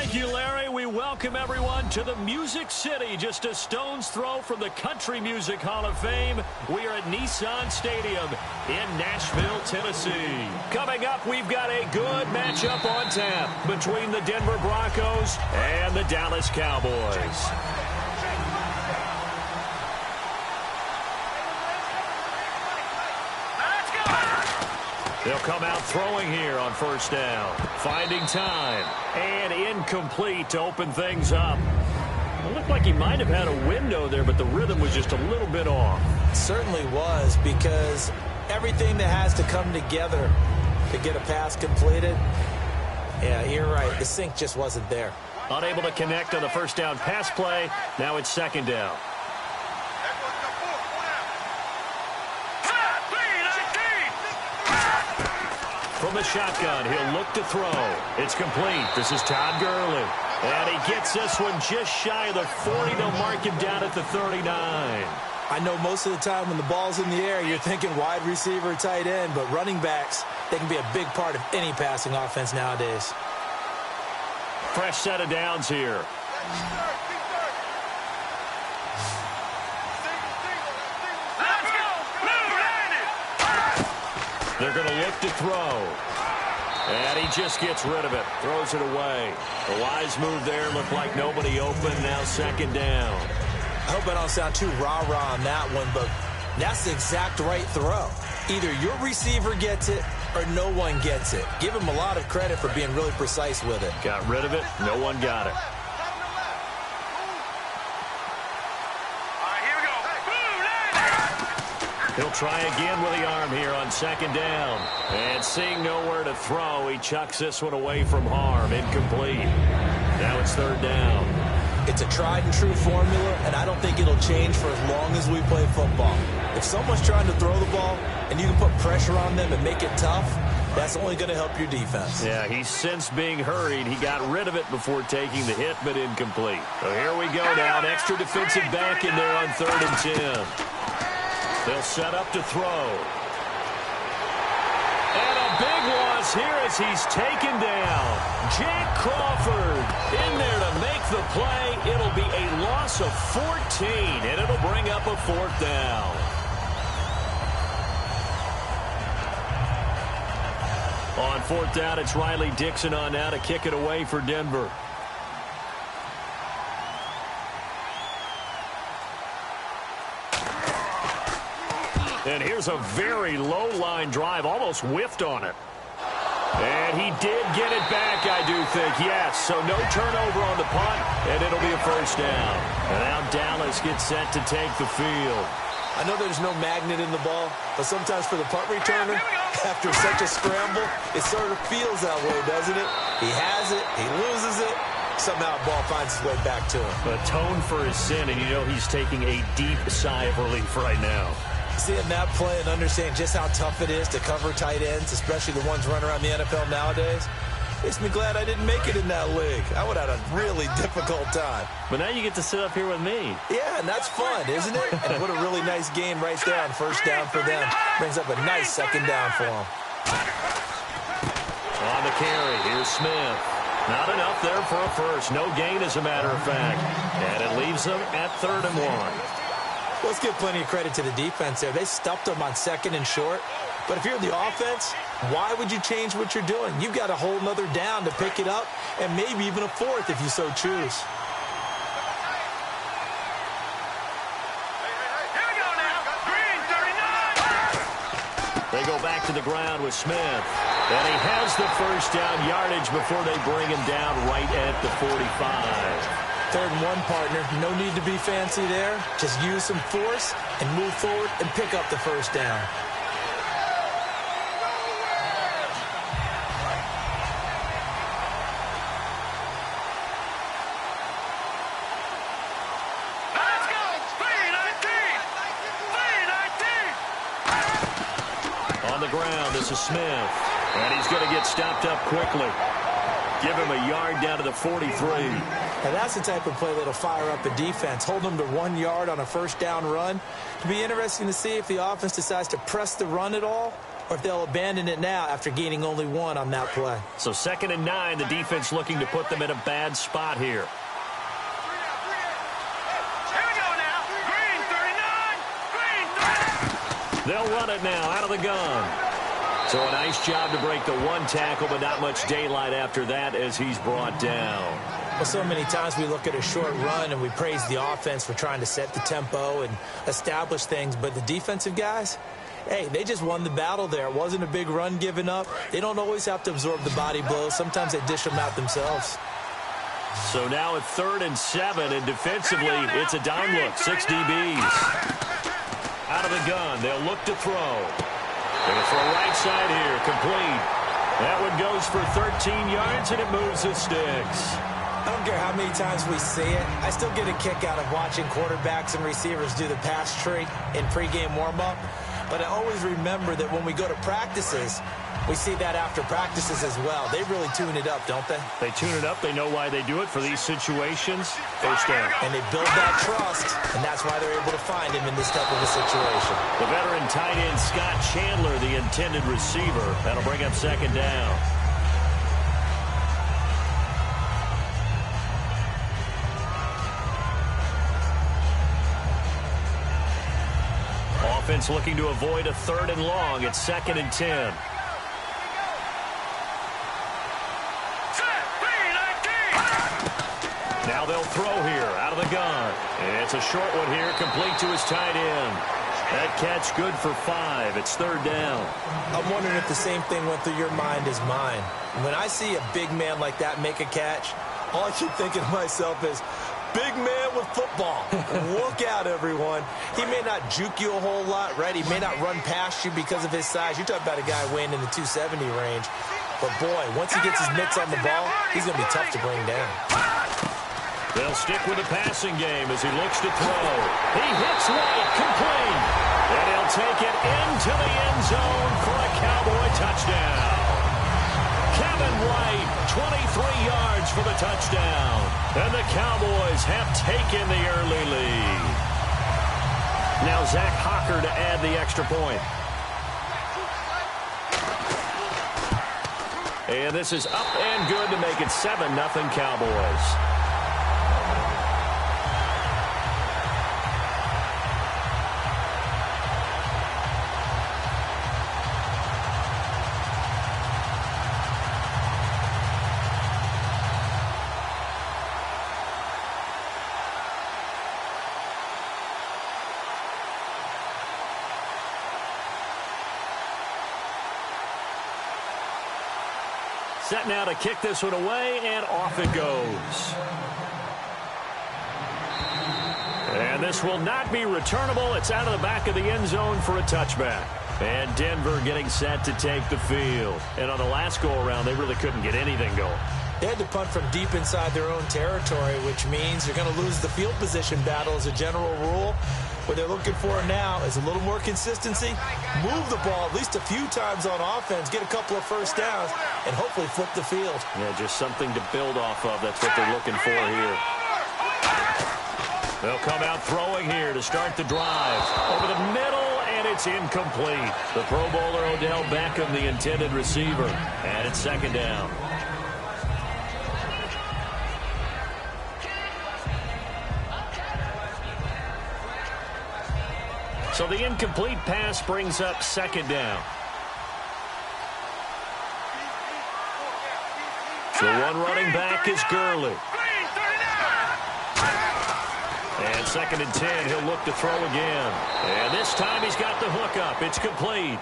Thank you, Larry. We welcome everyone to the Music City, just a stone's throw from the Country Music Hall of Fame. We are at Nissan Stadium in Nashville, Tennessee. Coming up, we've got a good matchup on tap between the Denver Broncos and the Dallas Cowboys. They'll come out throwing here on first down. Finding time. And incomplete to open things up. It looked like he might have had a window there, but the rhythm was just a little bit off. It certainly was, because everything that has to come together to get a pass completed, yeah, you're right. The sync just wasn't there. Unable to connect on the first down pass play. Now it's second down. From the shotgun, he'll look to throw. It's complete. This is Todd Gurley. And he gets this one just shy of the 40. They'll mark him down at the 39. I know most of the time when the ball's in the air, you're thinking wide receiver, tight end, but running backs, they can be a big part of any passing offense nowadays. Fresh set of downs here. They're going to look to throw. And he just gets rid of it. Throws it away. A wise move there. Looked like nobody open. Now second down. I hope I don't sound too rah-rah on that one, but that's the exact right throw. Either your receiver gets it or no one gets it. Give him a lot of credit for being really precise with it. Got rid of it. No one got it. He'll try again with the arm here on second down. And seeing nowhere to throw, he chucks this one away from harm. Incomplete. Now it's third down. It's a tried-and-true formula, and I don't think it'll change for as long as we play football. If someone's trying to throw the ball and you can put pressure on them and make it tough, that's only going to help your defense. Yeah, he's since being hurried. He got rid of it before taking the hit, but incomplete. So here we go now. An extra defensive back in there on 3rd and 10. They'll set up to throw. And a big loss here as he's taken down. Jack Crawford in there to make the play. It'll be a loss of 14, and it'll bring up a 4th down. On 4th down, it's Riley Dixon on now to kick it away for Denver. And here's a very low-line drive, almost whiffed on it. And he did get it back, I do think, yes. So no turnover on the punt, and it'll be a first down. And now Dallas gets set to take the field. I know there's no magnet in the ball, but sometimes for the punt returner, after such a scramble, it sort of feels that way, doesn't it? He has it, he loses it, somehow the ball finds its way back to him. Atone for his sin, and you know he's taking a deep sigh of relief right now. Seeing that play and understanding just how tough it is to cover tight ends, especially the ones running around the NFL nowadays, makes me glad I didn't make it in that league. I would have had a really difficult time. But now you get to sit up here with me. Yeah, and that's fun, isn't it? And what a really nice game right there on first down for them. Brings up a nice second down for them. On the carry, here's Smith. Not enough there for a first. No gain, as a matter of fact. And it leaves them at 3rd and 1. Let's give plenty of credit to the defense there. They stuffed them on 2nd and short. But if you're the offense, why would you change what you're doing? You've got a whole nother down to pick it up, and maybe even a 4th if you so choose. Here we go now. Green, 39. They go back to the ground with Smith. And he has the first down yardage before they bring him down right at the 45. 3rd and 1, partner. No need to be fancy there. Just use some force and move forward and pick up the first down. Let's go. 3-19. On the ground, this is Smith. And he's going to get stopped up quickly. Give him a yard down to the 43. Now that's the type of play that'll fire up a defense. Hold them to 1 yard on a first down run. It'll be interesting to see if the offense decides to press the run at all or if they'll abandon it now after gaining only 1 on that play. So 2nd and 9, the defense looking to put them in a bad spot here. Here we go now. Green 39. Green 39. They'll run it now out of the gun. So a nice job to break the 1 tackle, but not much daylight after that as he's brought down. Well, so many times we look at a short run and we praise the offense for trying to set the tempo and establish things, but the defensive guys, hey, they just won the battle there. It wasn't a big run given up. They don't always have to absorb the body blows. Sometimes they dish them out themselves. So now at 3rd and 7, and defensively, it's a down look. 6 DBs. Out of the gun, they'll look to throw. They're going to throw right side here, complete. That one goes for 13 yards, and it moves the sticks. I don't care how many times we see it. I still get a kick out of watching quarterbacks and receivers do the pass tree in pregame warm-up. But I always remember that when we go to practices, we see that after practices as well. They really tune it up, don't they? They tune it up. They know why they do it for these situations. First down. And they build that trust, and that's why they're able to find him in this type of a situation. The veteran tight end Scott Chandler, the intended receiver. That'll bring up 2nd down. Offense looking to avoid a 3rd and long. It's 2nd and 10. Now they'll throw here out of the gun. And it's a short one here, complete to his tight end. That catch good for 5. It's 3rd down. I'm wondering if the same thing went through your mind as mine. When I see a big man like that make a catch, all I keep thinking to myself is, big man with football. Look out, everyone. He may not juke you a whole lot, right? He may not run past you because of his size. You're talking about a guy weighing in the 270 range. But, boy, once he gets his mitts on the ball, he's going to be tough to bring down. They'll stick with the passing game as he looks to throw. He hits White, complete. And he'll take it into the end zone for a Cowboy touchdown. Kevin White, 23 yards for the touchdown. And the Cowboys have taken the early lead. Now Zach Hocker to add the extra point. And this is up and good to make it 7-0 Cowboys. Set now to kick this one away, and off it goes. And this will not be returnable. It's out of the back of the end zone for a touchback. And Denver getting set to take the field. And on the last go-around, they really couldn't get anything going. They had to punt from deep inside their own territory, which means you're going to lose the field position battle as a general rule. What they're looking for now is a little more consistency, move the ball at least a few times on offense, get a couple of first downs, and hopefully flip the field. Yeah, just something to build off of. That's what they're looking for here. They'll come out throwing here to start the drive. Over the middle, and it's incomplete. The Pro Bowler Odell Beckham, the intended receiver. And it's 2nd down. So the incomplete pass brings up 2nd down. The one running back is Gurley. And 2nd and 10, he'll look to throw again. And this time he's got the hook up. It's complete.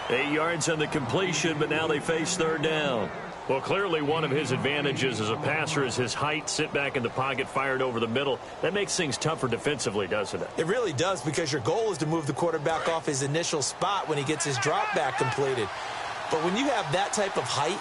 8 yards on the completion, but now they face 3rd down. Well, clearly one of his advantages as a passer is his height, sit back in the pocket, fired over the middle. That makes things tougher defensively, doesn't it? It really does, because your goal is to move the quarterback off his initial spot when he gets his drop back completed. But when you have that type of height,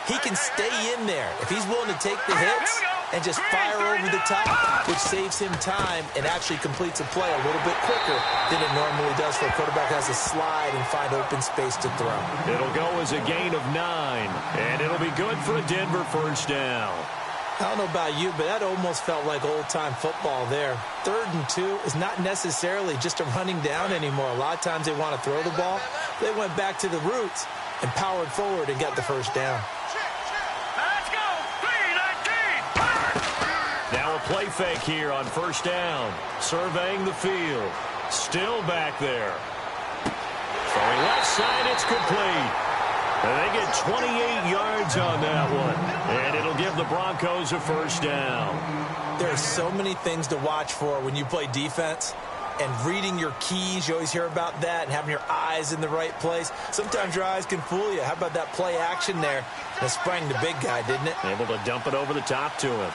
he can stay in there if he's willing to take the hits and just fire over the top, which saves him time and actually completes a play a little bit quicker than it normally does for a quarterback who has to slide and find open space to throw. It'll go as a gain of 9, and it'll be good for a Denver first down. I don't know about you, but that almost felt like old-time football there. 3rd and 2 is not necessarily just a running down anymore. A lot of times they want to throw the ball. They went back to the roots and powered forward and got the first down. Let's go. 3-19. Now a play fake here on first down. Surveying the field. Still back there. Throwing left side, it's complete. And they get 28 yards on that one. And it'll give the Broncos a first down. There are so many things to watch for when you play defense. And reading your keys, you always hear about that, and having your eyes in the right place. Sometimes your eyes can fool you. How about that play action there? And it sprang the big guy, didn't it? Able to dump it over the top to him.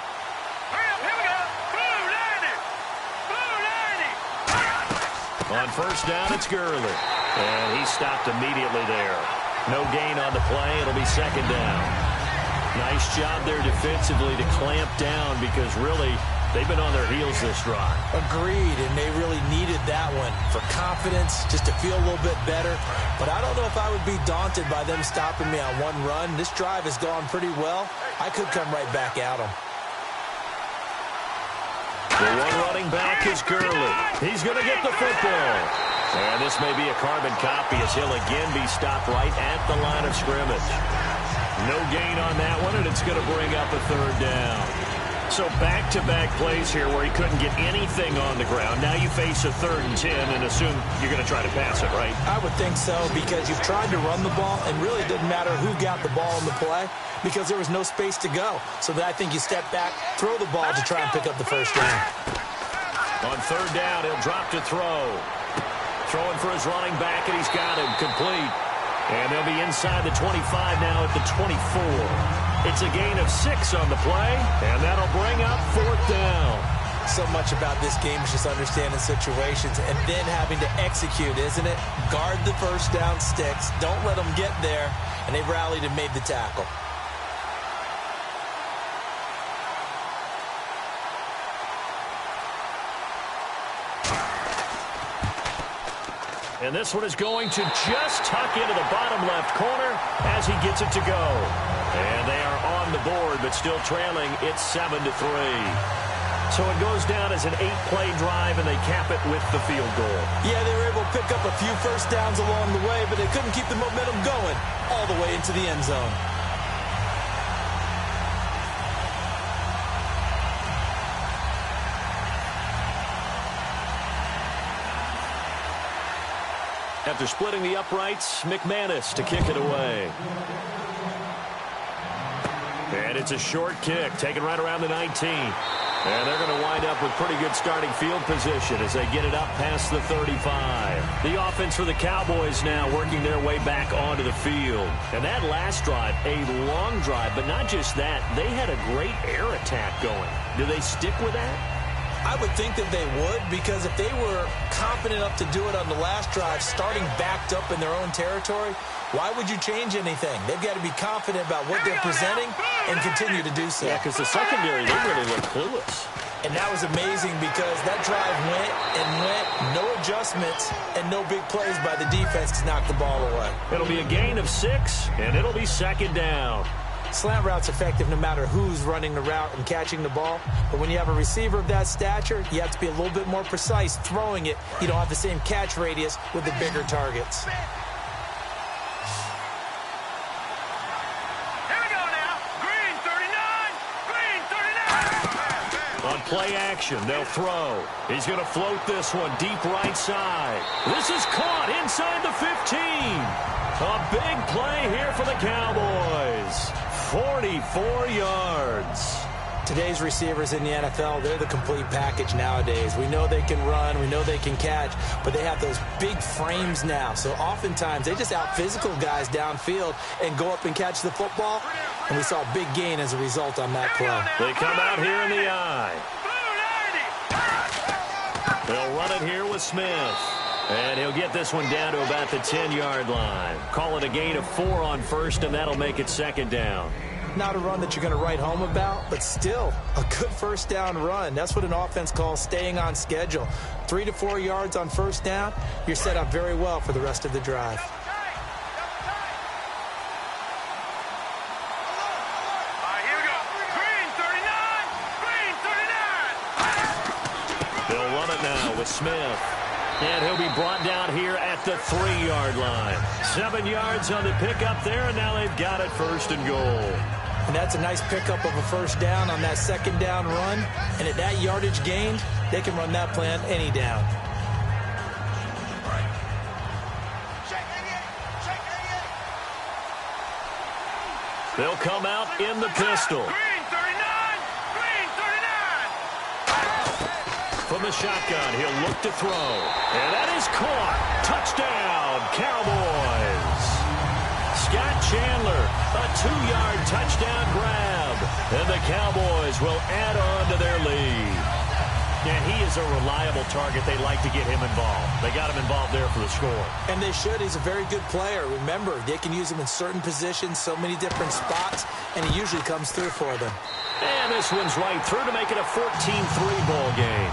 Hurry up, here we go. Blue 90. Blue 90. On first down, it's Gurley. And he stopped immediately there. No gain on the play. It'll be second down. Nice job there defensively to clamp down because really they've been on their heels this drive. Agreed, and they really needed that one for confidence, just to feel a little bit better. But I don't know if I would be daunted by them stopping me on one run. This drive has gone pretty well. I could come right back at them. The one running back is Gurley. He's going to get the football. And this may be a carbon copy as he'll again be stopped right at the line of scrimmage. No gain on that one, and it's going to bring up a third down. So back-to-back plays here where he couldn't get anything on the ground. Now you face a 3rd and 10 and assume you're going to try to pass it, right? I would think so because you've tried to run the ball, and really it didn't matter who got the ball in the play because there was no space to go. So that I think you step back, throw the ball to try and pick up the first down. On third down, he'll drop to throw. Throwing for his running back, and he's got him complete. And they'll be inside the 25 now at the 24. It's a gain of 6 on the play, and that'll bring up 4th down. So much about this game is just understanding situations and then having to execute, isn't it? Guard the first down sticks. Don't let them get there. And they rallied and made the tackle. And this one is going to just tuck into the bottom left corner as he gets it to go. And they are on the board, but still trailing. It's 7-3. So it goes down as an 8-play drive, and they cap it with the field goal. Yeah, they were able to pick up a few first downs along the way, but they couldn't keep the momentum going all the way into the end zone. After splitting the uprights, McManus to kick it away. And it's a short kick, taken right around the 19. And they're going to wind up with pretty good starting field position as they get it up past the 35. The offense for the Cowboys now working their way back onto the field. And that last drive, a long drive, but not just that, they had a great air attack going. Do they stick with that? I would think that they would, because if they were confident enough to do it on the last drive, starting backed up in their own territory, why would you change anything? They've got to be confident about what they're presenting and continue to do so. Yeah, because the secondary, they really look clueless. And that was amazing because that drive went and went, no adjustments, and no big plays by the defense to knock the ball away. It'll be a gain of 6, and it'll be second down. Slant route's effective no matter who's running the route and catching the ball. But when you have a receiver of that stature, you have to be a little bit more precise throwing it. You don't have the same catch radius with the bigger targets. Here we go now. Green 39. Green 39. On play action, they'll throw. He's going to float this one deep right side. This is caught inside the 15. A big play here for the Cowboys. 44 yards. Today's receivers in the NFL, they're the complete package nowadays. We know they can run, we know they can catch, but they have those big frames now. So oftentimes they just out-physical guys downfield and go up and catch the football. And we saw a big gain as a result on that play. They come out here in the eye. They'll run it here with Smith. And he'll get this one down to about the 10-yard line. Call it a gain of 4 on first, and that'll make it second down. Not a run that you're going to write home about, but still a good first down run. That's what an offense calls staying on schedule. 3 to 4 yards on first down, you're set up very well for the rest of the drive. Here we go. Green 39. with Smith. And he'll be brought down here at the 3-yard line. 7 yards on the pickup there, and now they've got it 1st and goal. And that's a nice pickup of a 1st down on that 2nd down run. And at that yardage gained, they can run that plan any down. They'll come out in the pistol. Green 39! Green 39! From the shotgun, he'll look to throw. And that is caught. Touchdown, Cowboys. Scott Chandler, a 2-yard touchdown grab. And the Cowboys will add on to their lead. And he is a reliable target. They like to get him involved. They got him involved there for the score. And they should. He's a very good player. Remember, they can use him in certain positions, so many different spots, and he usually comes through for them. And this one's right through to make it a 14-3 ball game.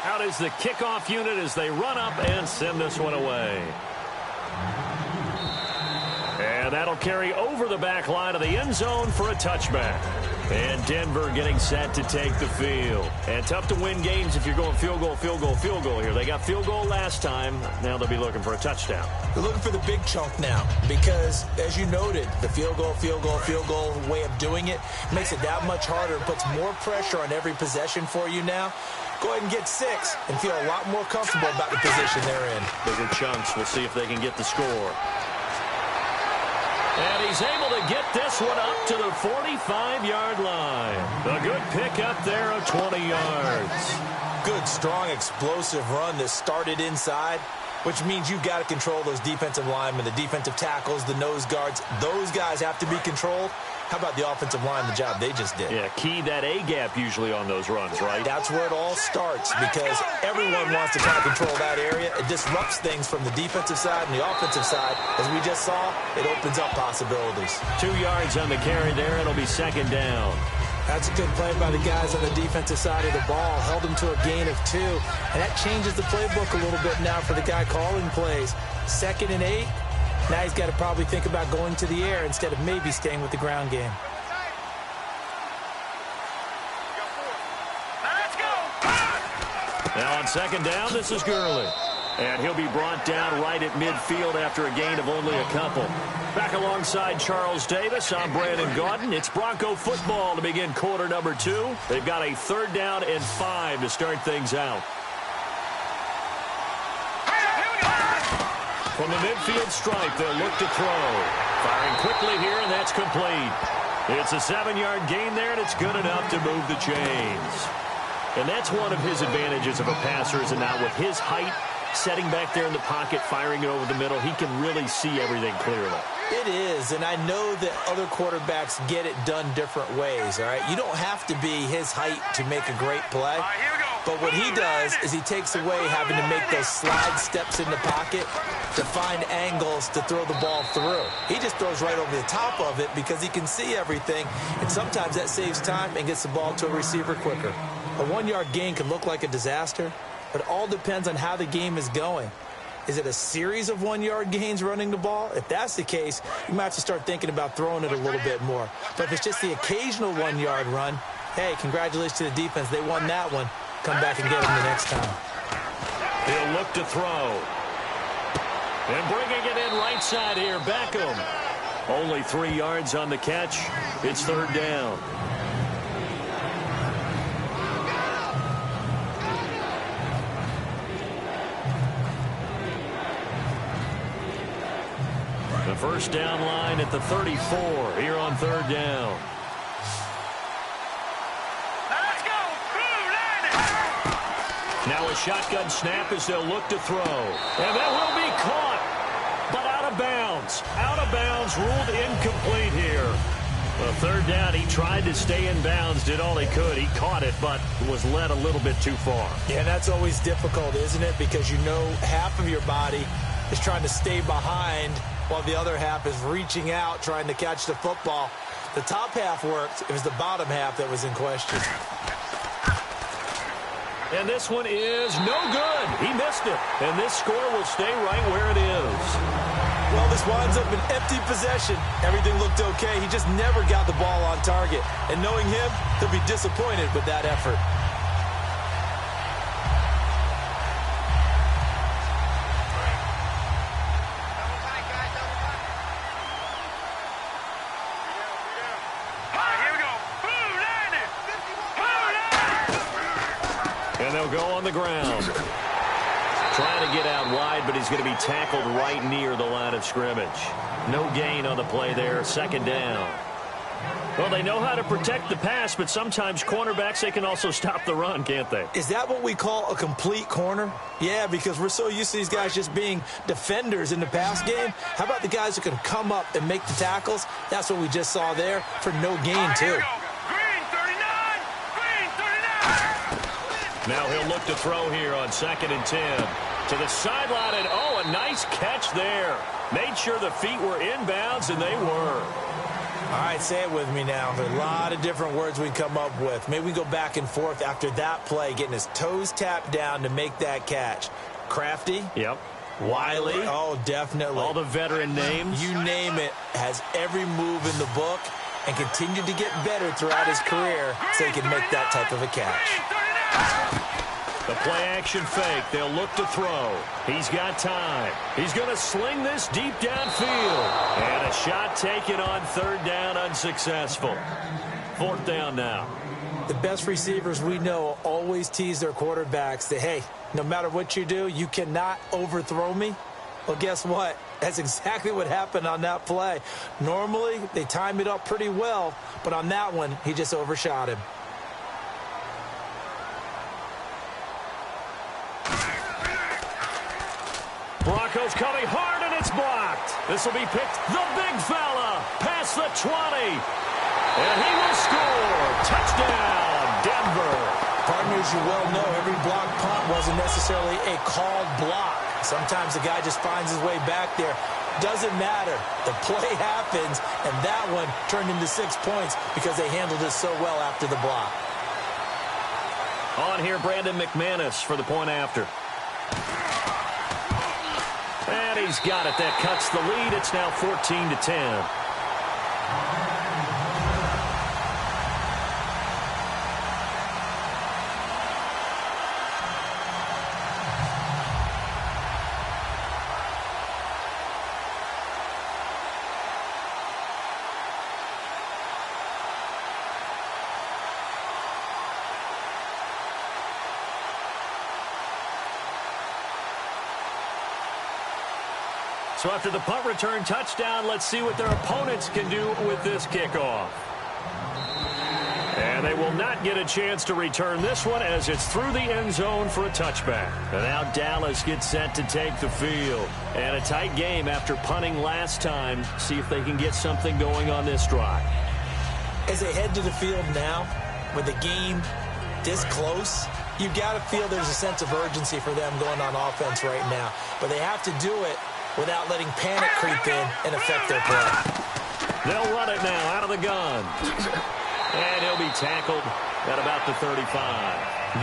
Out is the kickoff unit as they run up and send this one away. And that'll carry over the back line of the end zone for a touchback. And Denver getting set to take the field. And tough to win games if you're going field goal, field goal, field goal here. They got field goal last time. Now they'll be looking for a touchdown. They're looking for the big chunk now because, as you noted, the field goal way of doing it makes it that much harder and puts more pressure on every possession for you now. Go ahead and get 6 and feel a lot more comfortable about the position they're in. Bigger chunks. We'll see if they can get the score. And he's able to get this one up to the 45-yard line. A good pickup there of 20 yards. Good, strong, explosive run that started inside, which means you've got to control those defensive linemen, the defensive tackles, the nose guards. Those guys have to be controlled. How about the offensive line, the job they just did? Yeah, key that A-gap usually on those runs, right? That's where it all starts because everyone wants to try to control that area. It disrupts things from the defensive side and the offensive side. As we just saw, it opens up possibilities. 2 yards on the carry there. It'll be 2nd down. That's a good play by the guys on the defensive side of the ball. Held them to a gain of 2. And that changes the playbook a little bit now for the guy calling plays. 2nd and 8. Now he's got to probably think about going to the air instead of maybe staying with the ground game. Now on 2nd down, this is Gurley. And he'll be brought down right at midfield after a gain of only a couple. Back alongside Charles Davis, I'm Brandon Gaudin. It's Bronco football to begin quarter number 2. They've got a 3rd down and 5 to start things out. From the midfield stripe, they'll look to throw. Firing quickly here, and that's complete. It's a 7-yard gain there, and it's good enough to move the chains. And that's one of his advantages of a passer, is now with his height, setting back there in the pocket, firing it over the middle, he can really see everything clearly. It is, and I know that other quarterbacks get it done different ways, all right? You don't have to be his height to make a great play. But what he does is he takes away having to make those slide steps in the pocket to find angles to throw the ball through. He just throws right over the top of it because he can see everything, and sometimes that saves time and gets the ball to a receiver quicker. A 1-yard gain can look like a disaster, but it all depends on how the game is going. Is it a series of 1-yard gains running the ball? If that's the case, you might have to start thinking about throwing it a little bit more. But if it's just the occasional 1-yard run, hey, congratulations to the defense. They won that one. Come back and get them the next time. He'll look to throw. And bringing it in right side here, Beckham. Only 3 yards on the catch. It's 3rd down. The 1st down line at the 34 here on 3rd down. Now a shotgun snap as they'll look to throw. And that will be caught, but out of bounds. Out of bounds, ruled incomplete here. A third down, he tried to stay in bounds, did all he could. He caught it, but was led a little bit too far. Yeah, that's always difficult, isn't it? Because you know half of your body is trying to stay behind while the other half is reaching out, trying to catch the football. The top half worked. It was the bottom half that was in question. And this one is no good. He missed it. And this score will stay right where it is. Well, this winds up an empty possession. Everything looked okay. He just never got the ball on target. And knowing him, he'll be disappointed with that effort. And they'll go on the ground. Trying to get out wide, but he's going to be tackled right near the line of scrimmage. No gain on the play there, second down. Well, they know how to protect the pass, but sometimes cornerbacks, they can also stop the run, can't they? Is that what we call a complete corner? Yeah, because we're so used to these guys just being defenders in the pass game. How about the guys who can come up and make the tackles? That's what we just saw there for no gain, too. Now he'll look to throw here on 2nd and 10. To the sideline, and oh, a nice catch there. Made sure the feet were inbounds, and they were. All right, say it with me now. There are a lot of different words we come up with. Maybe we go back and forth after that play, getting his toes tapped down to make that catch. Crafty? Yep. Wiley? Oh, definitely. All the veteran names? You name it. Has every move in the book and continued to get better throughout his career so he can make that type of a catch. The play-action fake. They'll look to throw. He's got time. He's going to sling this deep downfield. And a shot taken on 3rd down, unsuccessful. 4th down now. The best receivers we know always tease their quarterbacks that, hey, no matter what you do, you cannot overthrow me. Well, guess what? That's exactly what happened on that play. Normally, they time it up pretty well, but on that one, he just overshot him. Broncos coming hard, and it's blocked. This will be picked. The big fella past the 20. And he will score. Touchdown, Denver. Partners, you well know every block punt wasn't necessarily a called block. Sometimes the guy just finds his way back there. Doesn't matter. The play happens, and that one turned into 6 points because they handled it so well after the block. On here, Brandon McManus for the point after. And he's got it. That cuts the lead. It's now 14-10. So after the punt return touchdown, let's see what their opponents can do with this kickoff. And they will not get a chance to return this one as it's through the end zone for a touchback. And now Dallas gets set to take the field. And a tight game after punting last time. See if they can get something going on this drive. As they head to the field now, with the game this close, you've got to feel there's a sense of urgency for them going on offense right now. But they have to do it without letting panic creep in and affect their play. They'll run it now out of the gun. And he'll be tackled at about the 35.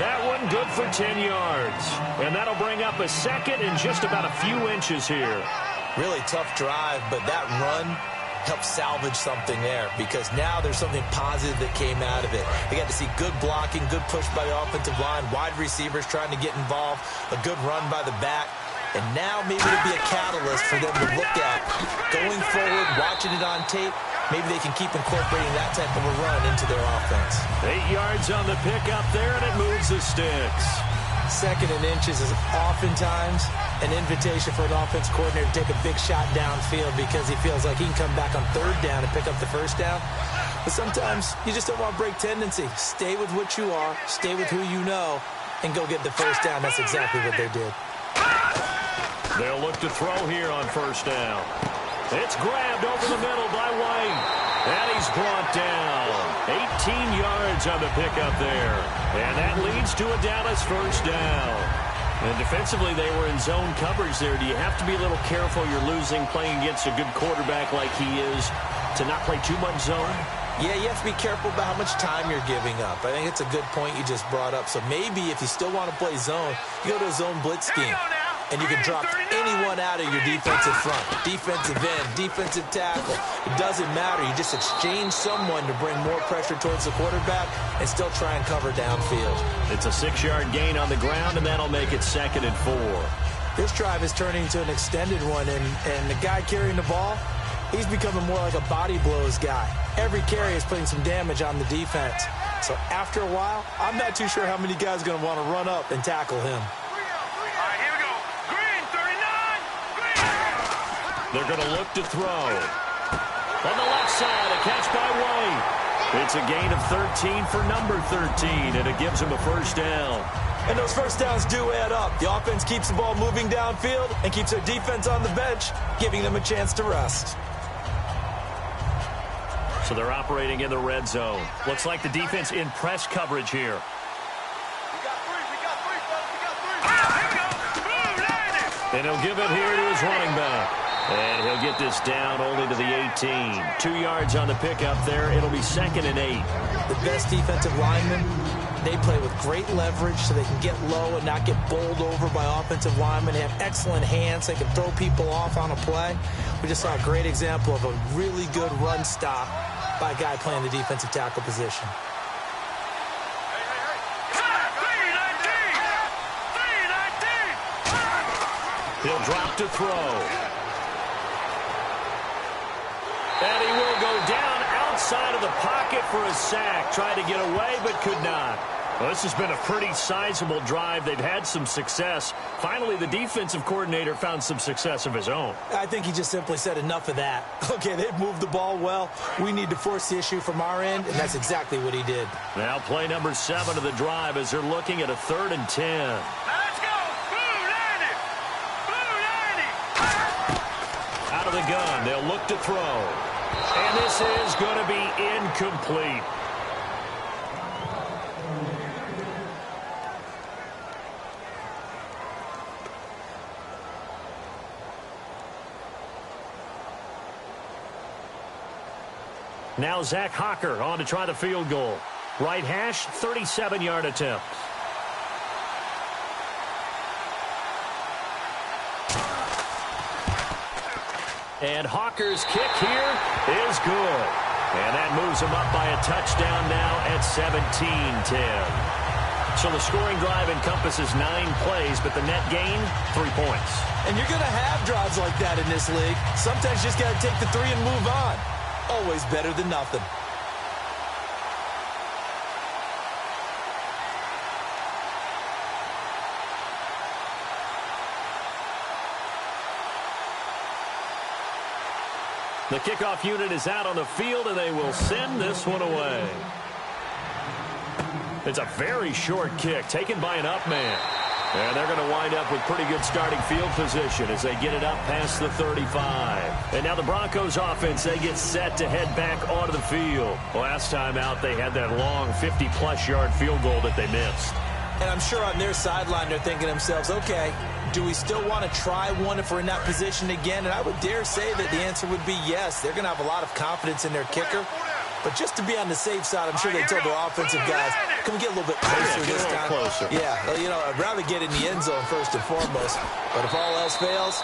That one good for 10 yards. And that'll bring up a second and just about a few inches here. Really tough drive, but that run helped salvage something there because now there's something positive that came out of it. They got to see good blocking, good push by the offensive line, wide receivers trying to get involved, a good run by the back. And now maybe it'll be a catalyst for them to look at. Going forward, watching it on tape, maybe they can keep incorporating that type of a run into their offense. 8 yards on the pickup there, and it moves the sticks. 2nd and inches is oftentimes an invitation for an offense coordinator to take a big shot downfield because he feels like he can come back on 3rd down and pick up the 1st down. But sometimes you just don't want to break tendency. Stay with what you are, stay with who you know, and go get the 1st down. That's exactly what they did. They'll look to throw here on 1st down. It's grabbed over the middle by White. And he's brought down. 18 yards on the pickup there. And that leads to a Dallas first down. And defensively, they were in zone coverage there. Do you have to be a little careful? You're losing playing against a good quarterback like he is to not play too much zone? Yeah, you have to be careful about how much time you're giving up. I think it's a good point you just brought up. So maybe if you still want to play zone, you go to a zone blitz scheme. And you can drop anyone out of your defensive front. Defensive end, defensive tackle. It doesn't matter. You just exchange someone to bring more pressure towards the quarterback and still try and cover downfield. It's a 6-yard gain on the ground, and that'll make it 2nd and 4. This drive is turning into an extended one, and the guy carrying the ball, he's becoming more like a body blows guy. Every carry is putting some damage on the defense. So after a while, I'm not too sure how many guys are going to want to run up and tackle him. They're going to look to throw. On the left side, a catch by White. It's a gain of 13 for number 13, and it gives him a first down. And those first downs do add up. The offense keeps the ball moving downfield and keeps their defense on the bench, giving them a chance to rest. So they're operating in the red zone. Looks like the defense in press coverage here. And he'll give it here to his running back. And he'll get this down only to the 18. 2 yards on the pickup there. It'll be 2nd and 8. The best defensive linemen, they play with great leverage so they can get low and not get bowled over by offensive linemen. They have excellent hands. They can throw people off on a play. We just saw a great example of a really good run stop by a guy playing the defensive tackle position. He'll drop to throw. And he will go down outside of the pocket for a sack. Tried to get away, but could not. Well, this has been a pretty sizable drive. They've had some success. Finally, the defensive coordinator found some success of his own. I think he just simply said enough of that. Okay, they've moved the ball well. We need to force the issue from our end, and that's exactly what he did. Now play number 7 of the drive as they're looking at a 3rd and 10. Let's go! Blue Lightning! Blue Lightning! Out of the gun, they'll look to throw. And this is going to be incomplete. Now Zach Hocker on to try the field goal. Right hash, 37-yard attempt. And Hawker's kick here is good. And that moves him up by a touchdown now at 17-10. So the scoring drive encompasses 9 plays, but the net gain, 3 points. And you're going to have drives like that in this league. Sometimes you just got to take the 3 and move on. Always better than nothing. The kickoff unit is out on the field, and they will send this one away. It's a very short kick taken by an up man. And they're going to wind up with pretty good starting field position as they get it up past the 35. And now the Broncos offense, they get set to head back onto the field. Last time out, they had that long 50-plus yard field goal that they missed. And I'm sure on their sideline, they're thinking to themselves, okay, do we still want to try one if we're in that position again? And I would dare say that the answer would be yes. They're going to have a lot of confidence in their kicker. But just to be on the safe side, I'm sure they told their offensive guys, can we get a little bit closer this time? Closer. Yeah, you know, I'd rather get in the end zone first and foremost. But if all else fails,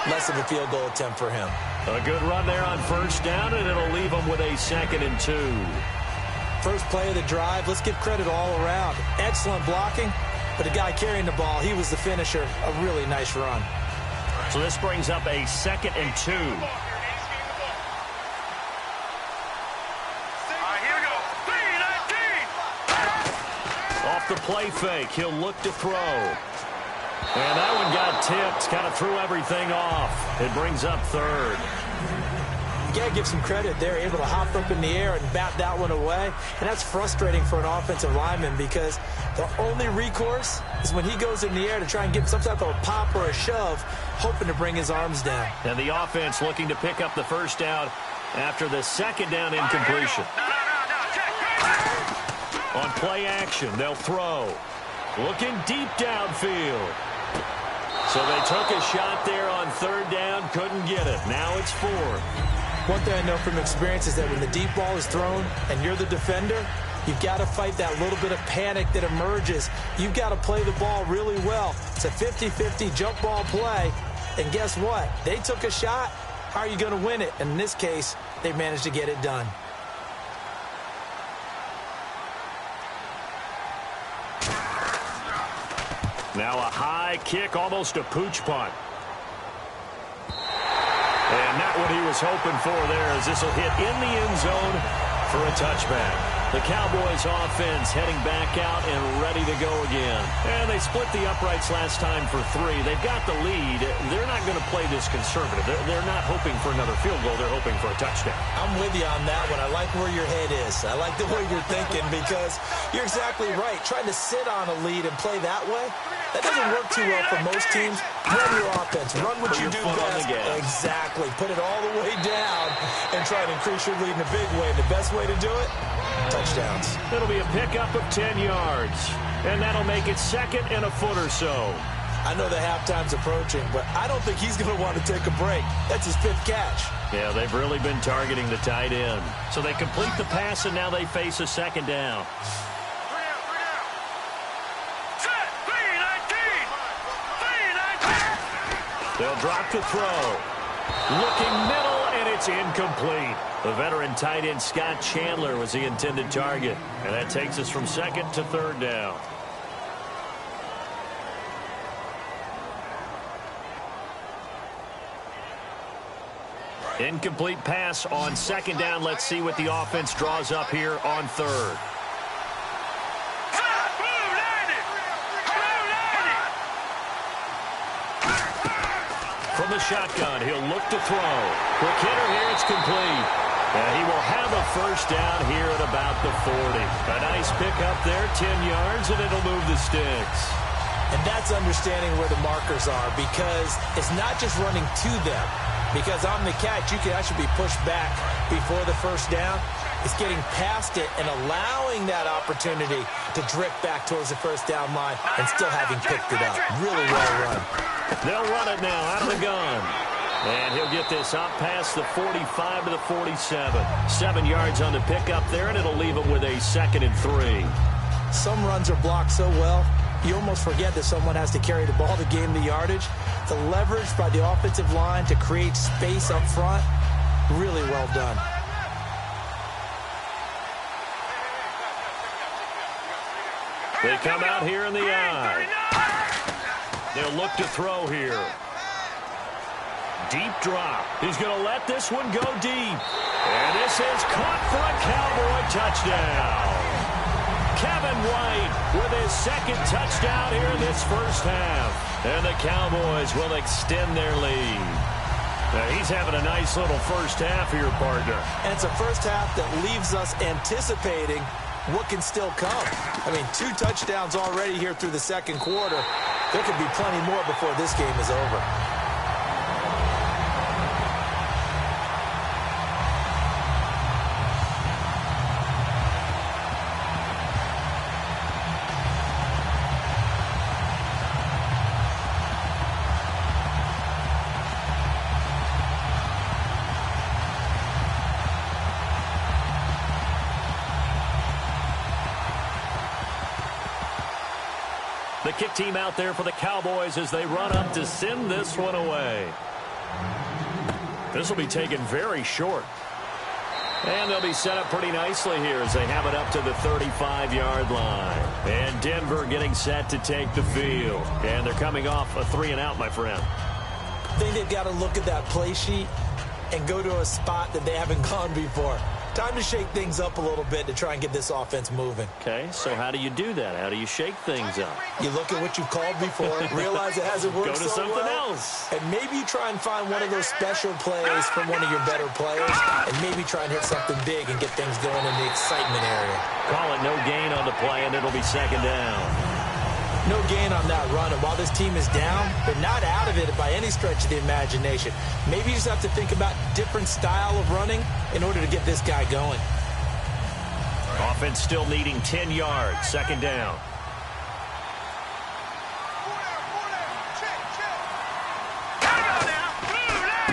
less of a field goal attempt for him. A good run there on first down, and it'll leave them with a 2nd and 2. First play of the drive, let's give credit all around. Excellent blocking, but the guy carrying the ball, he was the finisher. A really nice run. So this brings up a 2nd and 2. Off the play fake, he'll look to throw. And that one got tipped, kind of threw everything off. It brings up 3rd. You got to give some credit. They're able to hop up in the air and bat that one away. And that's frustrating for an offensive lineman because the only recourse is when he goes in the air to try and get some type of a pop or a shove, hoping to bring his arms down. And the offense looking to pick up the first down after the second down incompletion. On play action, they'll throw. Looking deep downfield. So they took a shot there on third down, couldn't get it. Now it's fourth. One thing I know from experience is that when the deep ball is thrown and you're the defender, you've got to fight that little bit of panic that emerges. You've got to play the ball really well. It's a 50-50 jump ball play. And guess what? They took a shot. How are you going to win it? And in this case, they managed to get it done. Now a high kick, almost a pooch punt. And not what he was hoping for there, as this will hit in the end zone for a touchback. The Cowboys offense heading back out and ready to go again. And they split the uprights last time for 3. They've got the lead. They're not going to play this conservative. They're not hoping for another field goal. They're hoping for a touchdown. I'm with you on that one. I like where your head is. I like the way you're thinking because you're exactly right. Trying to sit on a lead and play that way, that doesn't work too well for most teams. Run your offense. Run what you do best. Exactly. Put it all the way down and try to increase your lead in a big way. The best way to do it? Touchdowns. It'll be a pickup of 10 yards. And that'll make it second and a foot or so. I know the halftime's approaching, but I don't think he's going to want to take a break. That's his 5th catch. Yeah, they've really been targeting the tight end. So they complete the pass, and now they face a second down. They'll drop to throw. Looking middle, and it's incomplete. The veteran tight end Scott Chandler was the intended target. And that takes us from second to third down. Incomplete pass on second down. Let's see what the offense draws up here on third. From the shotgun, he'll look to throw. Quick hitter here, it's complete. And he will have a first down here at about the 40. A nice pickup there, 10 yards, and it'll move the sticks. And that's understanding where the markers are, because it's not just running to them. Because on the catch, you can actually be pushed back before the first down. It's getting past it and allowing that opportunity to drift back towards the first down line and still having picked it up. Really well run. They'll run it now out of the gun. And he'll get this up past the 45 to the 47. 7 yards on the pickup there, and it'll leave him with a 2nd and 3. Some runs are blocked so well, you almost forget that someone has to carry the ball to gain the yardage. The leverage by the offensive line to create space up front, really well done. They come out here in the eye. They'll look to throw here. Deep drop. He's going to let this one go deep. And this is caught for a Cowboy touchdown. Kevin White with his 2nd touchdown here in this first half. And the Cowboys will extend their lead. Now he's having a nice little first half here, partner. And it's a first half that leaves us anticipating what can still come. I mean, 2 touchdowns already here through the second quarter. There could be plenty more before this game is over. The kick team out there for the Cowboys as they run up to send this one away. This will be taken very short. And they'll be set up pretty nicely here as they have it up to the 35-yard line. And Denver getting set to take the field. And they're coming off a 3-and-out, my friend. I think they've got to look at that play sheet and go to a spot that they haven't gone before. Time to shake things up a little bit to try and get this offense moving. Okay, so how do you do that? How do you shake things up? You look at what you've called before, realize it hasn't worked Go to so something well, else. and maybe you try and find one of those special plays from one of your better players, and maybe try and hit something big and get things going in the excitement area. Call it no gain on the play, and it'll be 2nd down. No gain on that run, and while this team is down, they're not out of it by any stretch of the imagination. Maybe you just have to think about different style of running in order to get this guy going. Offense still needing 10 yards. Second down.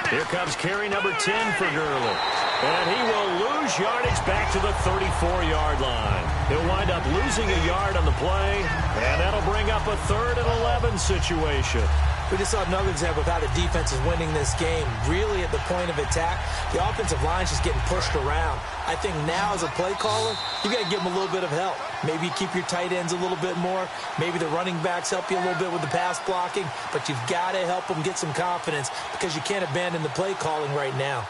Here comes carry number 10 for Gurley. And he will lose yardage back to the 34-yard line. He'll wind up losing a yard on the play, and that'll bring up a 3rd and 11 situation. We just saw another example of how the defense is winning this game. Really at the point of attack, the offensive line's just getting pushed around. I think now as a play caller, you got to give them a little bit of help. Maybe keep your tight ends a little bit more. Maybe the running backs help you a little bit with the pass blocking. But you've got to help them get some confidence because you can't abandon the play calling right now.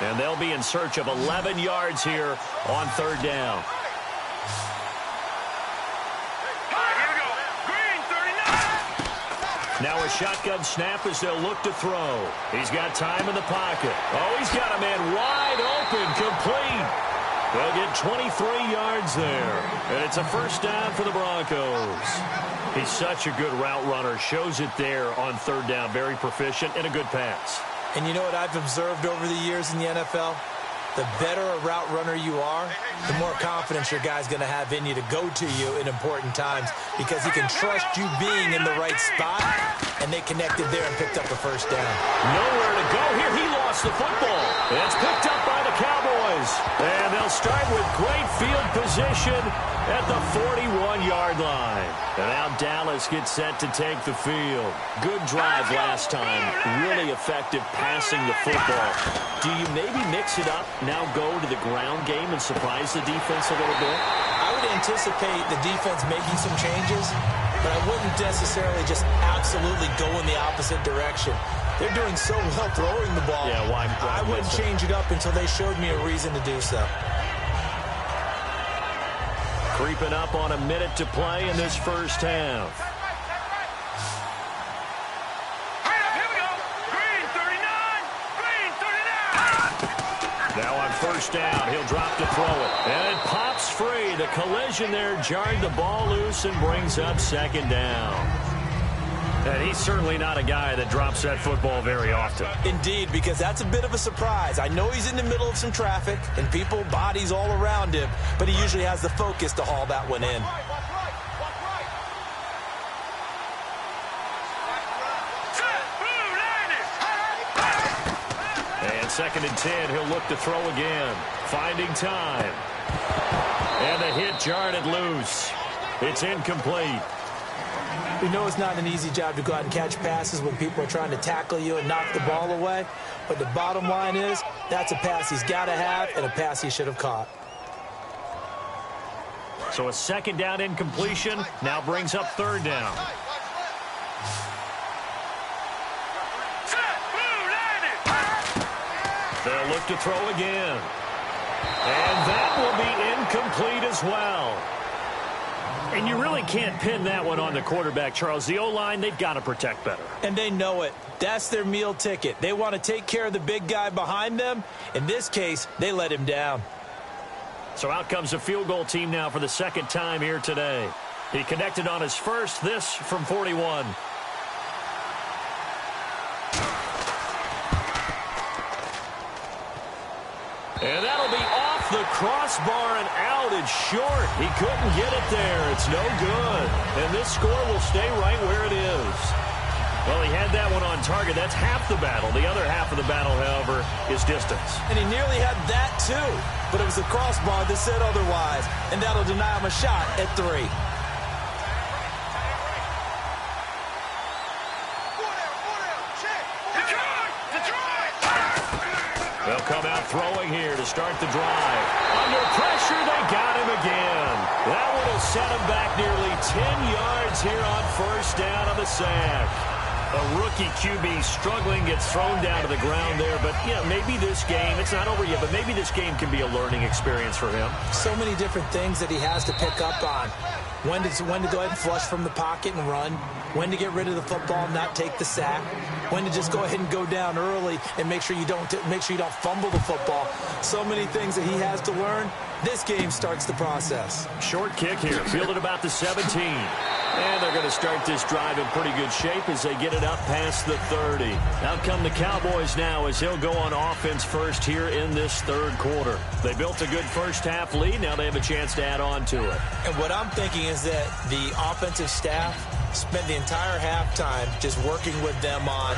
And they'll be in search of 11 yards here on 3rd down. Now a shotgun snap as they'll look to throw. He's got time in the pocket. Oh, he's got a man wide open, complete. They'll get 23 yards there. And it's a 1st down for the Broncos. He's such a good route runner. Shows it there on 3rd down. Very proficient and a good pass. And you know what I've observed over the years in the NFL? The better a route runner you are, the more confidence your guy's going to have in you to go to you in important times because he can trust you being in the right spot, and they connected there and picked up a 1st down. Nowhere to go here. He lost the football. It's picked up by the Cowboys. And they'll start with great field position at the 41-yard line. And now Dallas gets set to take the field. Good drive last time. Really effective passing the football. Do you maybe mix it up, now go to the ground game and surprise the defense a little bit? I would anticipate the defense making some changes, but I wouldn't necessarily just absolutely go in the opposite direction. They're doing so well throwing the ball. Yeah, why I wouldn't change it up until they showed me a reason to do so. Creeping up on a minute to play in this 1st half. Now on 1st down, he'll drop to throw it. And it pops free. The collision there jarred the ball loose and brings up 2nd down. And he's certainly not a guy that drops that football very often. Indeed, because that's a bit of a surprise. I know he's in the middle of some traffic and people, bodies all around him, but he usually has the focus to haul that one in. And 2nd and 10, he'll look to throw again. Finding time. And the hit jarred it loose. It's incomplete. We know it's not an easy job to go out and catch passes when people are trying to tackle you and knock the ball away. But the bottom line is, that's a pass he's got to have and a pass he should have caught. So a 2nd down incompletion now brings up 3rd down. They'll look to throw again. And that will be incomplete as well. And you really can't pin that one on the quarterback, Charles. The O-line, they've got to protect better. And they know it. That's their meal ticket. They want to take care of the big guy behind them. In this case, they let him down. So out comes the field goal team now for the 2nd time here today. He connected on his first, this from 41. And that'll be off the crossbar and out. It's short. He couldn't get it there. It's no good. And this score will stay right where it is. Well, he had that one on target. That's half the battle. The other half of the battle, however, is distance. And he nearly had that, too. But it was the crossbar that said otherwise. And that'll deny him a shot at 3. They'll come out throwing here to start the drive. Under pressure, they got him again. That one will set him back nearly 10 yards here on 1st down on the sack. A rookie QB struggling, gets thrown down to the ground there. But, you know, maybe this game, it's not over yet, but maybe this game can be a learning experience for him. So many different things that he has to pick up on. When to go ahead and flush from the pocket and run. When to get rid of the football and not take the sack. when to just go ahead and go down early and make sure you don't fumble the football. So many things that he has to learn. This game starts the process. Short kick here, fielded about the 17. And they're going to start this drive in pretty good shape as they get it up past the 30. Out come the Cowboys now as he'll go on offense first here in this third quarter. They built a good first half lead. Now they have a chance to add on to it. And what I'm thinking is that the offensive staff spent the entire halftime just working with them on,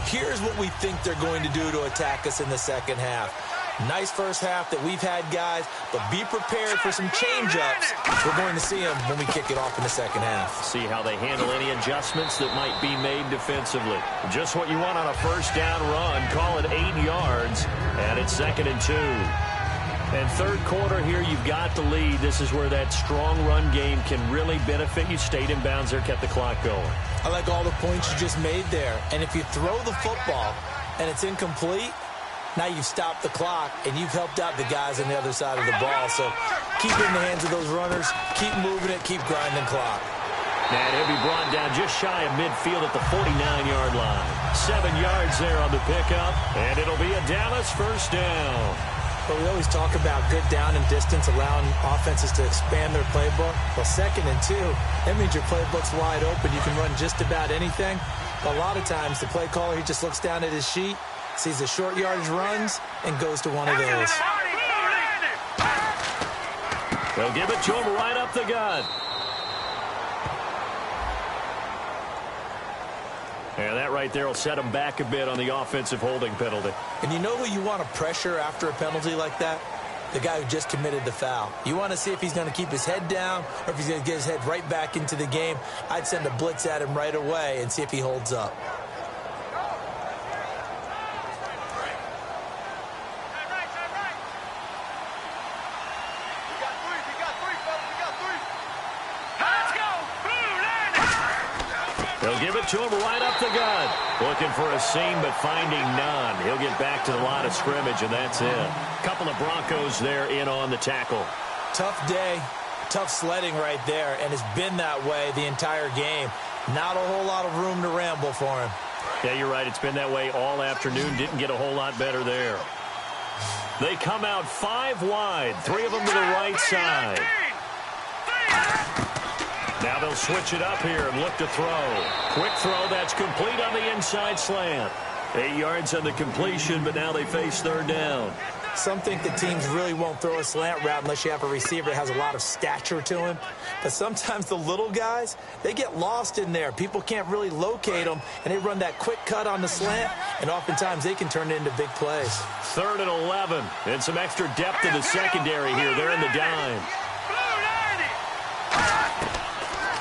here's what we think they're going to do to attack us in the second half. Nice first half that we've had, guys, but be prepared for some change-ups. We're going to see them when we kick it off in the second half. See how they handle any adjustments that might be made defensively. Just what you want on a first down run. Call it 8 yards, and it's 2nd and 2. And third quarter here, you've got the lead. This is where that strong run game can really benefit you. Stayed in bounds there, kept the clock going. I like all the points you just made there. And if you throw the football and it's incomplete, now you've stopped the clock, and you've helped out the guys on the other side of the ball. So keep it in the hands of those runners. Keep moving it. Keep grinding clock. And he'll be brought down just shy of midfield at the 49-yard line. 7 yards there on the pickup, and it'll be a Dallas first down. But we always talk about good down and distance, allowing offenses to expand their playbook. Well, 2nd and 2, that means your playbook's wide open. You can run just about anything. But a lot of times, the play caller, he just looks down at his sheet, sees the short yardage runs, and goes to one of those. They'll give it to him right up the gut. And that right there will set him back a bit on the offensive holding penalty. And you know who you want to pressure after a penalty like that? The guy who just committed the foul. You want to see if he's going to keep his head down or if he's going to get his head right back into the game. I'd send a blitz at him right away and see if he holds up. They'll give it to him right up the gut. Looking for a seam, but finding none. He'll get back to the line of scrimmage, and that's it. A couple of Broncos there in on the tackle. Tough day, tough sledding right there, and it's been that way the entire game. Not a whole lot of room to ramble for him. Yeah, you're right. It's been that way all afternoon. Didn't get a whole lot better there. They come out 5 wide, 3 of them to the right side. Now they'll switch it up here and look to throw. Quick throw, that's complete on the inside slant. 8 yards on the completion, but now they face third down. Some think that teams really won't throw a slant route unless you have a receiver that has a lot of stature to him. But sometimes the little guys, they get lost in there. People can't really locate them, and they run that quick cut on the slant, and oftentimes they can turn it into big plays. 3rd and 11, and some extra depth in the secondary here. They're in the dime.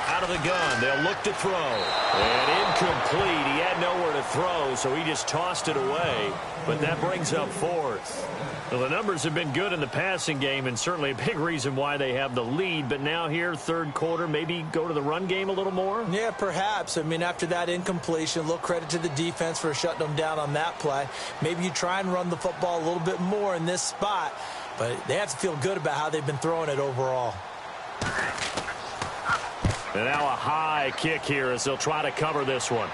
Out of the gun, they'll look to throw. And incomplete. He had nowhere to throw, so he just tossed it away. But that brings up 4th. Well, the numbers have been good in the passing game, and certainly a big reason why they have the lead. But now here, third quarter, maybe go to the run game a little more? Yeah, perhaps. I mean, after that incompletion, a little credit to the defense for shutting them down on that play. Maybe you try and run the football a little bit more in this spot. But they have to feel good about how they've been throwing it overall. And now a high kick here as they'll try to cover this one.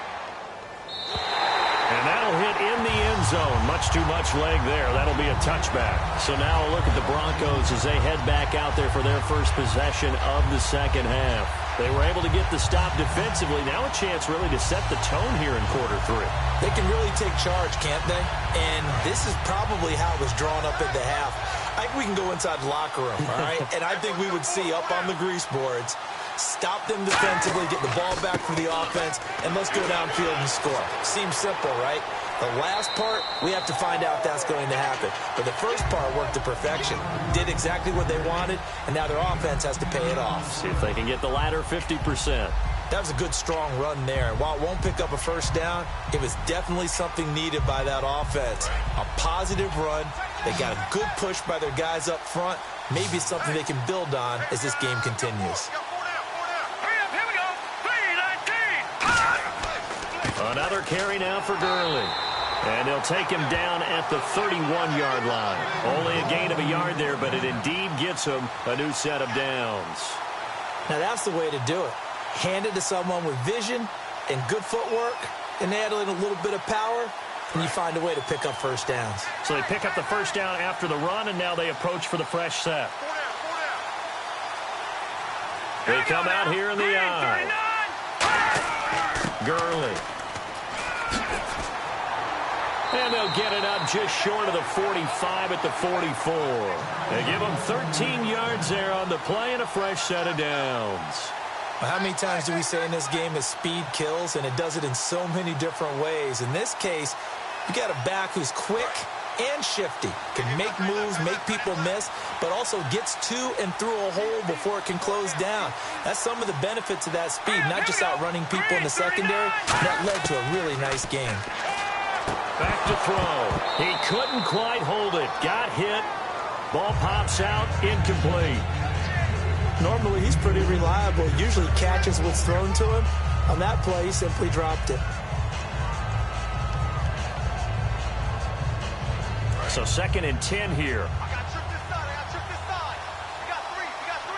And that'll hit in the end zone. Much too much leg there. That'll be a touchback. So now a look at the Broncos as they head back out there for their first possession of the second half. They were able to get the stop defensively. Now a chance really to set the tone here in quarter 3. They can really take charge, can't they? And this is probably how it was drawn up at the half. I think we can go inside the locker room, all right? And I think we would see up on the grease boards, stop them defensively, get the ball back for the offense, and let's go downfield and score. Seems simple, right? The last part, we have to find out if that's going to happen. But the first part worked to perfection. Did exactly what they wanted, and now their offense has to pay it off. See if they can get the latter 50%. That was a good, strong run there. And while it won't pick up a first down, it was definitely something needed by that offense. A positive run. They got a good push by their guys up front. Maybe something they can build on as this game continues. Another carry now for Gurley. And they'll take him down at the 31-yard line. Only a gain of a yard there, but it indeed gets him a new set of downs. Now that's the way to do it. Hand it to someone with vision and good footwork, and add in a little bit of power, and you find a way to pick up first downs. So they pick up the first down after the run, and now they approach for the fresh set. They come out here in the eye. Gurley. And they'll get it up just short of the 45 at the 44. They give them 13 yards there on the play and a fresh set of downs. Well, how many times do we say in this game that speed kills, and it does it in so many different ways? In this case, you got a back who's quick and shifty, can make moves, make people miss, but also gets to and through a hole before it can close down. That's some of the benefits of that speed, not just outrunning people in the secondary. That led to a really nice game. Back to throw. He couldn't quite hold it. Got hit. Ball pops out. Incomplete. Normally, he's pretty reliable. Usually catches what's thrown to him. On that play, he simply dropped it. So 2nd and 10 here.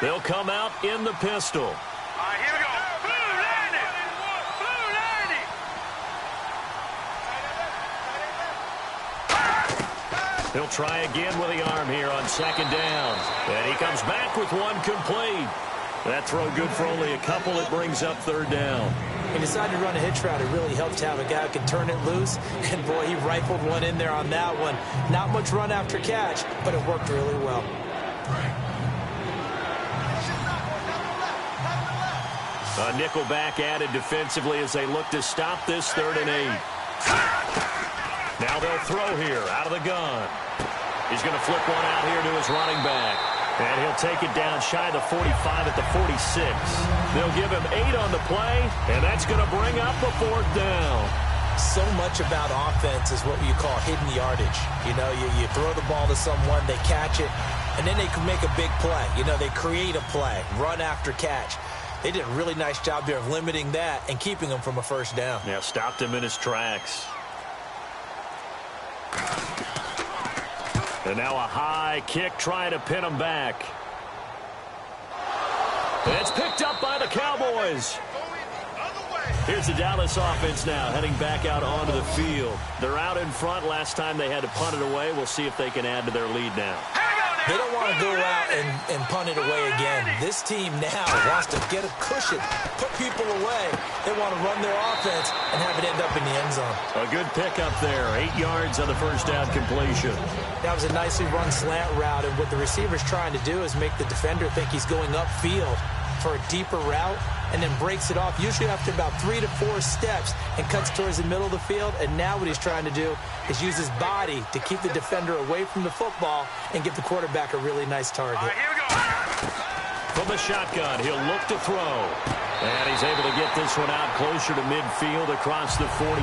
They'll come out in the pistol. All right, here we go. Blue landing. Blue landing. He'll try again with the arm here on 2nd down. And he comes back with one complete. That throw good for only a couple. It brings up 3rd down. He decided to run a hitch route. It really helped to have a guy who can turn it loose. And, boy, he rifled one in there on that one. Not much run after catch, but it worked really well. A nickel back added defensively as they look to stop this 3rd and 8. Now they'll throw here out of the gun. He's going to flip one out here to his running back. And he'll take it down shy of the 45 at the 46. They'll give him 8 on the play, and that's going to bring up a 4th down. So much about offense is what you call hidden yardage. You know, you throw the ball to someone, they catch it, and then they can make a big play. You know, they create a play, run after catch. They did a really nice job there of limiting that and keeping him from a first down. Yeah, stopped him in his tracks. And now a high kick trying to pin him back. And it's picked up by the Cowboys. Here's the Dallas offense now heading back out onto the field. They're out in front. Last time they had to punt it away. We'll see if they can add to their lead now. They don't want to go out and punt it away again. This team now wants to get a cushion, put people away. They want to run their offense and have it end up in the end zone. A good pickup there. 8 yards on the first down completion. That was a nicely run slant route, and what the receiver's trying to do is make the defender think he's going upfield for a deeper route and then breaks it off, usually after about 3 to 4 steps, and cuts towards the middle of the field. And now what he's trying to do is use his body to keep the defender away from the football and give the quarterback a really nice target. All right, here we go. From the shotgun, he'll look to throw. And he's able to get this one out closer to midfield across the 45.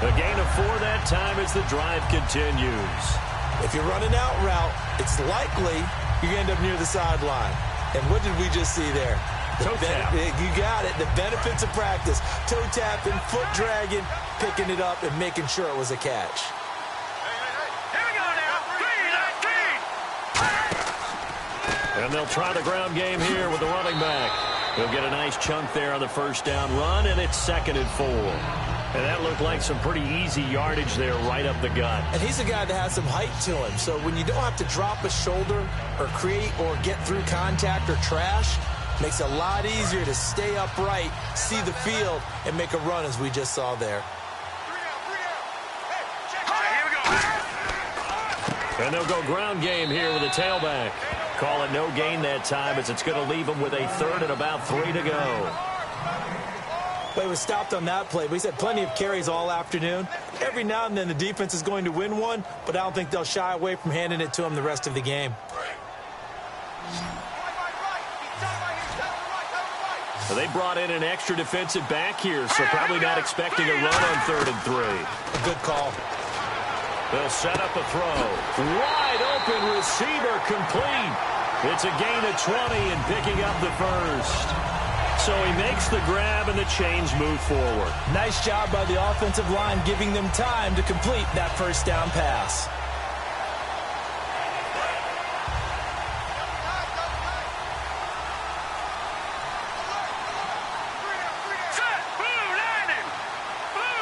A gain of 4 that time as the drive continues. If you're running out route, it's likely you end up near the sideline. And what did we just see there? Toe tap. You got it. The benefits of practice. Toe tapping, foot dragging, picking it up, and making sure it was a catch. Here we go now. 3, And they'll try the ground game here with the running back. He'll get a nice chunk there on the first down run, and it's 2nd and 4. And that looked like some pretty easy yardage there right up the gut. And he's a guy that has some height to him. So when you don't have to drop a shoulder or create or get through contact or trash, makes it a lot easier to stay upright, see the field, and make a run as we just saw there. And they'll go ground game here with a tailback. Call it no gain that time as it's going to leave them with a 3rd and about 3 to go. But he was stopped on that play. But he's had plenty of carries all afternoon. Every now and then the defense is going to win one, but I don't think they'll shy away from handing it to him the rest of the game. Well, they brought in an extra defensive back here, so probably not expecting a run on 3rd and 3. A good call. They'll set up a throw. Wide open receiver complete. It's a gain of 20 and picking up the first. So he makes the grab and the chains move forward. Nice job by the offensive line giving them time to complete that first down pass. Set. Blue landing. Blue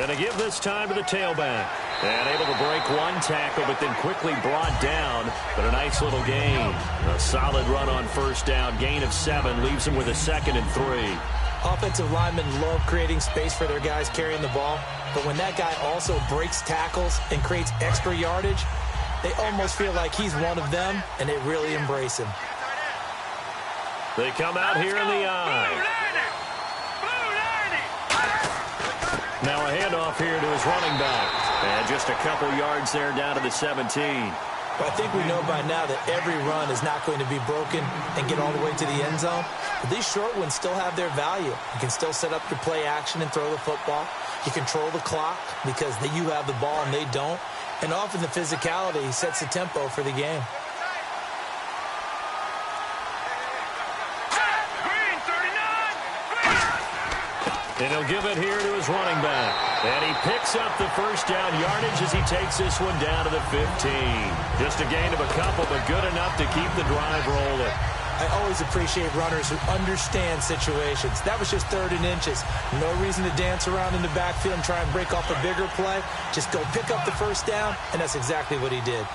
And they give this time to the tailback. And able to break one tackle, but then quickly brought down. But a nice little gain. A solid run on first down. Gain of 7 leaves him with a 2nd and 3. Offensive linemen love creating space for their guys carrying the ball. But when that guy also breaks tackles and creates extra yardage, they almost feel like he's one of them, and they really embrace him. They come out here in the eye. Now a handoff here to his running back. And just a couple yards there down to the 17. But I think we know by now that every run is not going to be broken and get all the way to the end zone. But these short ones still have their value. You can still set up your play action and throw the football. You control the clock because you have the ball and they don't. And often the physicality sets the tempo for the game. And he'll give it here to his running back. And he picks up the first down yardage as he takes this one down to the 15. Just a gain of a couple, but good enough to keep the drive rolling. I always appreciate runners who understand situations. That was just 3rd and inches. No reason to dance around in the backfield and try and break off a bigger play. Just go pick up the first down, and that's exactly what he did.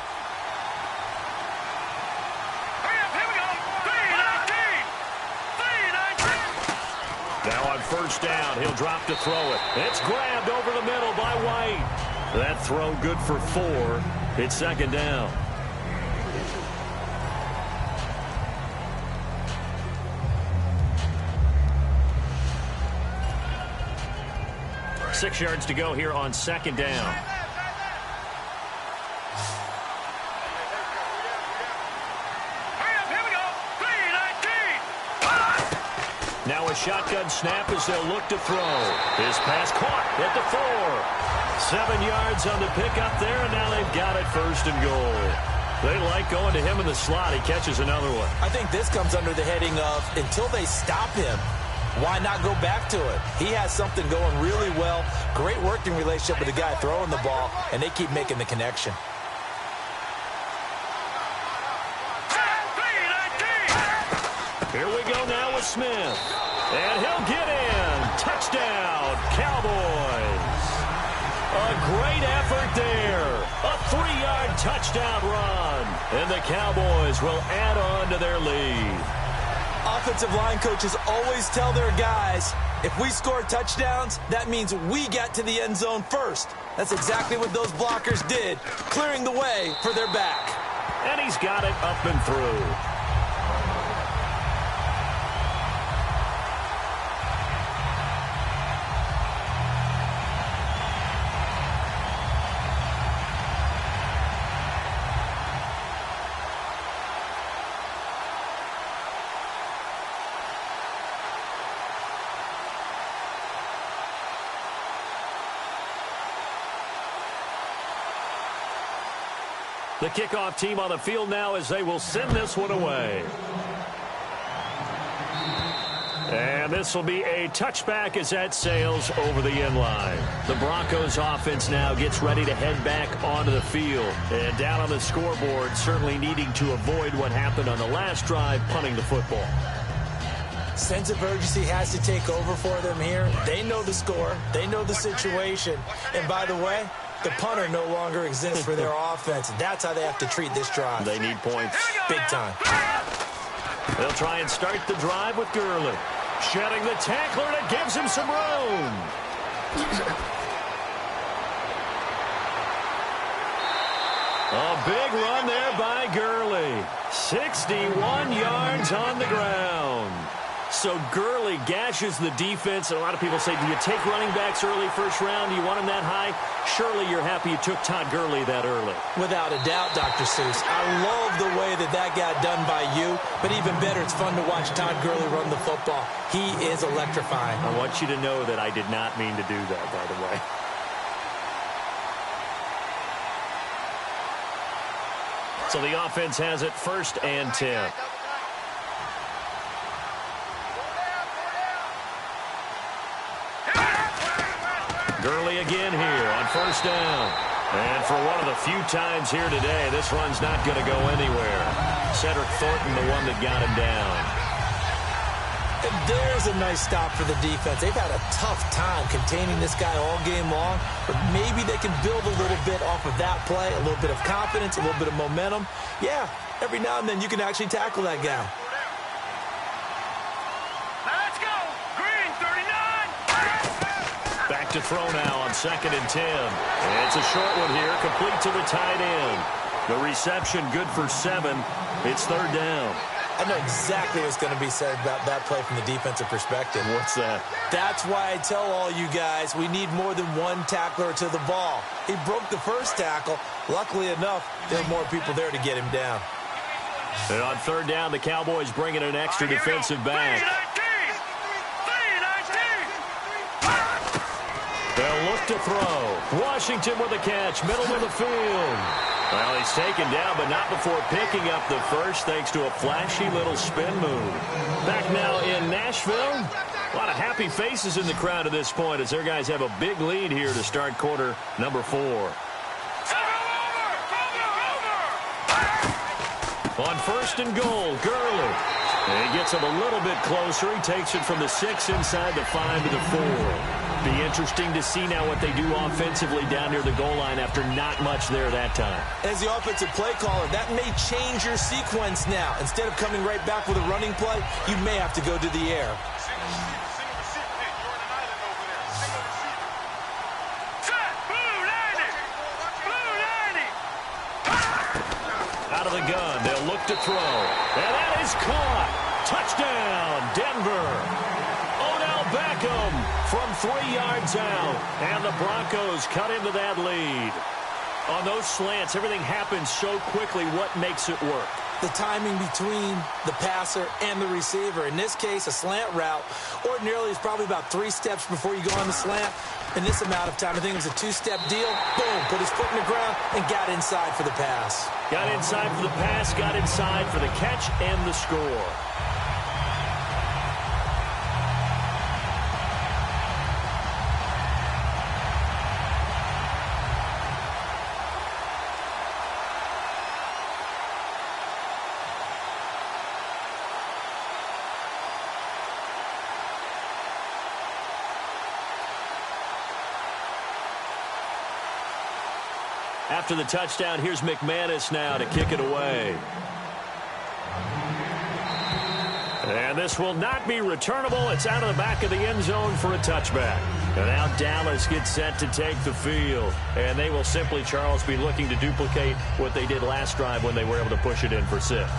Now on first down, he'll drop to throw it. It's grabbed over the middle by White. That throw good for 4. It's 2nd down. Six yards to go here on 2nd down. Now a shotgun snap as they'll look to throw. His pass caught at the 4. 7 yards on the pickup there, and now they've got it 1st and goal. They like going to him in the slot. He catches another one. I think this comes under the heading of until they stop him, why not go back to it? He has something going really well. Great working relationship with the guy throwing the ball, and they keep making the connection. Here we go now with Smith. And he'll get in. Touchdown, Cowboys. A great effort there. A 3-yard touchdown run. And the Cowboys will add on to their lead. Offensive line coaches always tell their guys, if we score touchdowns, that means we get to the end zone first. That's exactly what those blockers did, clearing the way for their back. And he's got it up and through. The kickoff team on the field now as they will send this one away. And this will be a touchback as that sails over the end line. The Broncos offense now gets ready to head back onto the field. And down on the scoreboard, certainly needing to avoid what happened on the last drive, punting the football. Sense of urgency has to take over for them here. They know the score. They know the situation. And by the way, the punter no longer exists for their offense. That's how they have to treat this drive. They need points. Big time. They'll try and start the drive with Gurley. Shedding the tackler, and it gives him some room. A big run there by Gurley. 61 yards on the ground. So Gurley gashes the defense, and a lot of people say, do you take running backs early first round? Do you want them that high? Surely you're happy you took Todd Gurley that early. Without a doubt, Dr. Seuss. I love the way that got done by you, but even better, it's fun to watch Todd Gurley run the football. He is electrifying. I want you to know that I did not mean to do that, by the way. So the offense has it 1st and 10. Gurley again here on 1st down. And for one of the few times here today, this run's not going to go anywhere. Cedric Thornton, the one that got him down. And there's a nice stop for the defense. They've had a tough time containing this guy all game long, but maybe they can build a little bit off of that play, a little bit of confidence, a little bit of momentum. Yeah, every now and then you can actually tackle that guy. Let's go. Green 39. Back to throw now on 2nd and 10. And it's a short one here, complete to the tight end. The reception good for 7. It's 3rd down. I know exactly what's going to be said about that play from the defensive perspective. What's that? That's why I tell all you guys we need more than one tackler to the ball. He broke the first tackle. Luckily enough, there were more people there to get him down. And on 3rd down, the Cowboys bring in an extra defensive back. 3-19. They'll look to throw. Washington with a catch, middle of the field. Well, he's taken down, but not before picking up the first, thanks to a flashy little spin move. Back now in Nashville. A lot of happy faces in the crowd at this point as their guys have a big lead here to start quarter number 4. On 1st and goal, Gurley. And he gets him a little bit closer. He takes it from the 6 inside the 5 to the 4. Be interesting to see now what they do offensively down near the goal line after not much there that time. As the offensive play caller, that may change your sequence now. Instead of coming right back with a running play, you may have to go to the air. Out of the gun, they'll look to throw. And that is caught. Touchdown, Denver. Odell Beckham from 3 yards out. And the Broncos cut into that lead. On those slants, everything happens so quickly. What makes it work? The timing between the passer and the receiver. In this case, a slant route ordinarily is probably about 3 steps before you go on the slant. In this amount of time, I think it was a 2-step deal. Boom, put his foot in the ground and got inside for the pass. Got inside for the pass, got inside for the catch and the score. After the touchdown, here's McManus now to kick it away. And this will not be returnable. It's out of the back of the end zone for a touchback. And now Dallas gets set to take the field. And they will simply, Charles, be looking to duplicate what they did last drive when they were able to push it in for 6.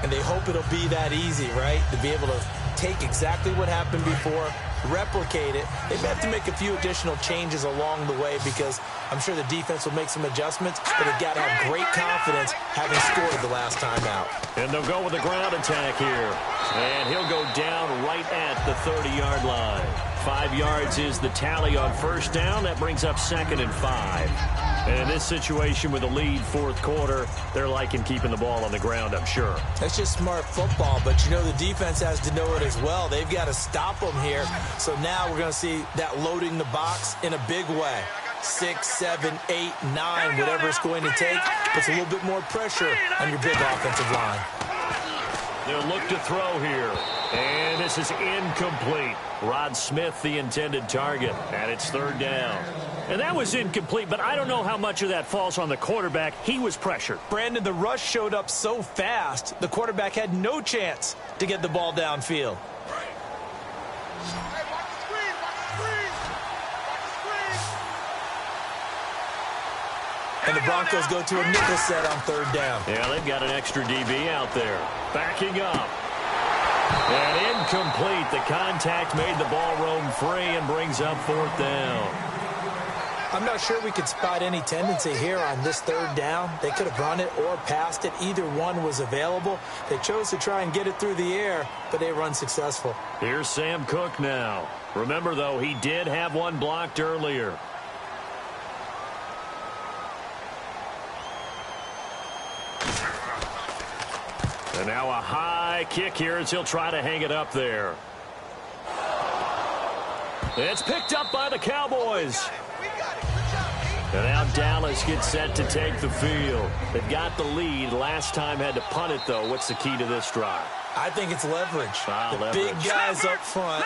And they hope it'll be that easy, right? To be able to take exactly what happened before, replicate it. They may have to make a few additional changes along the way because I'm sure the defense will make some adjustments, but they've got to have great confidence having scored the last time out. And they'll go with the ground attack here. And he'll go down right at the 30-yard line. 5 yards is the tally on 1st down. That brings up 2nd and 5. And in this situation with a lead 4th quarter, they're liking keeping the ball on the ground, I'm sure. That's just smart football, but you know the defense has to know it as well. They've got to stop them here. So now we're going to see that loading the box in a big way. 6, 7, 8, 9, whatever it's going to take, puts a little bit more pressure on your big offensive line. They'll look to throw here. And this is incomplete. Rod Smith, the intended target, and it's 3rd down. And that was incomplete, but I don't know how much of that falls on the quarterback. He was pressured. Brandon, the rush showed up so fast, the quarterback had no chance to get the ball downfield. And the Broncos go to a nickel set on 3rd down. Yeah, they've got an extra DB out there. Backing up. And incomplete. The contact made the ball roam free and brings up 4th down. I'm not sure we could spot any tendency here on this 3rd down. They could have run it or passed it. Either one was available. They chose to try and get it through the air, but they were unsuccessful. Here's Sam Cook now. Remember, though, he did have one blocked earlier. And now a high kick here as he'll try to hang it up there. It's picked up by the Cowboys. And now Dallas gets set to take the field. They've got the lead. Last time had to punt it, though. What's the key to this drive? I think it's leverage. Wow, the leverage. big guys up front.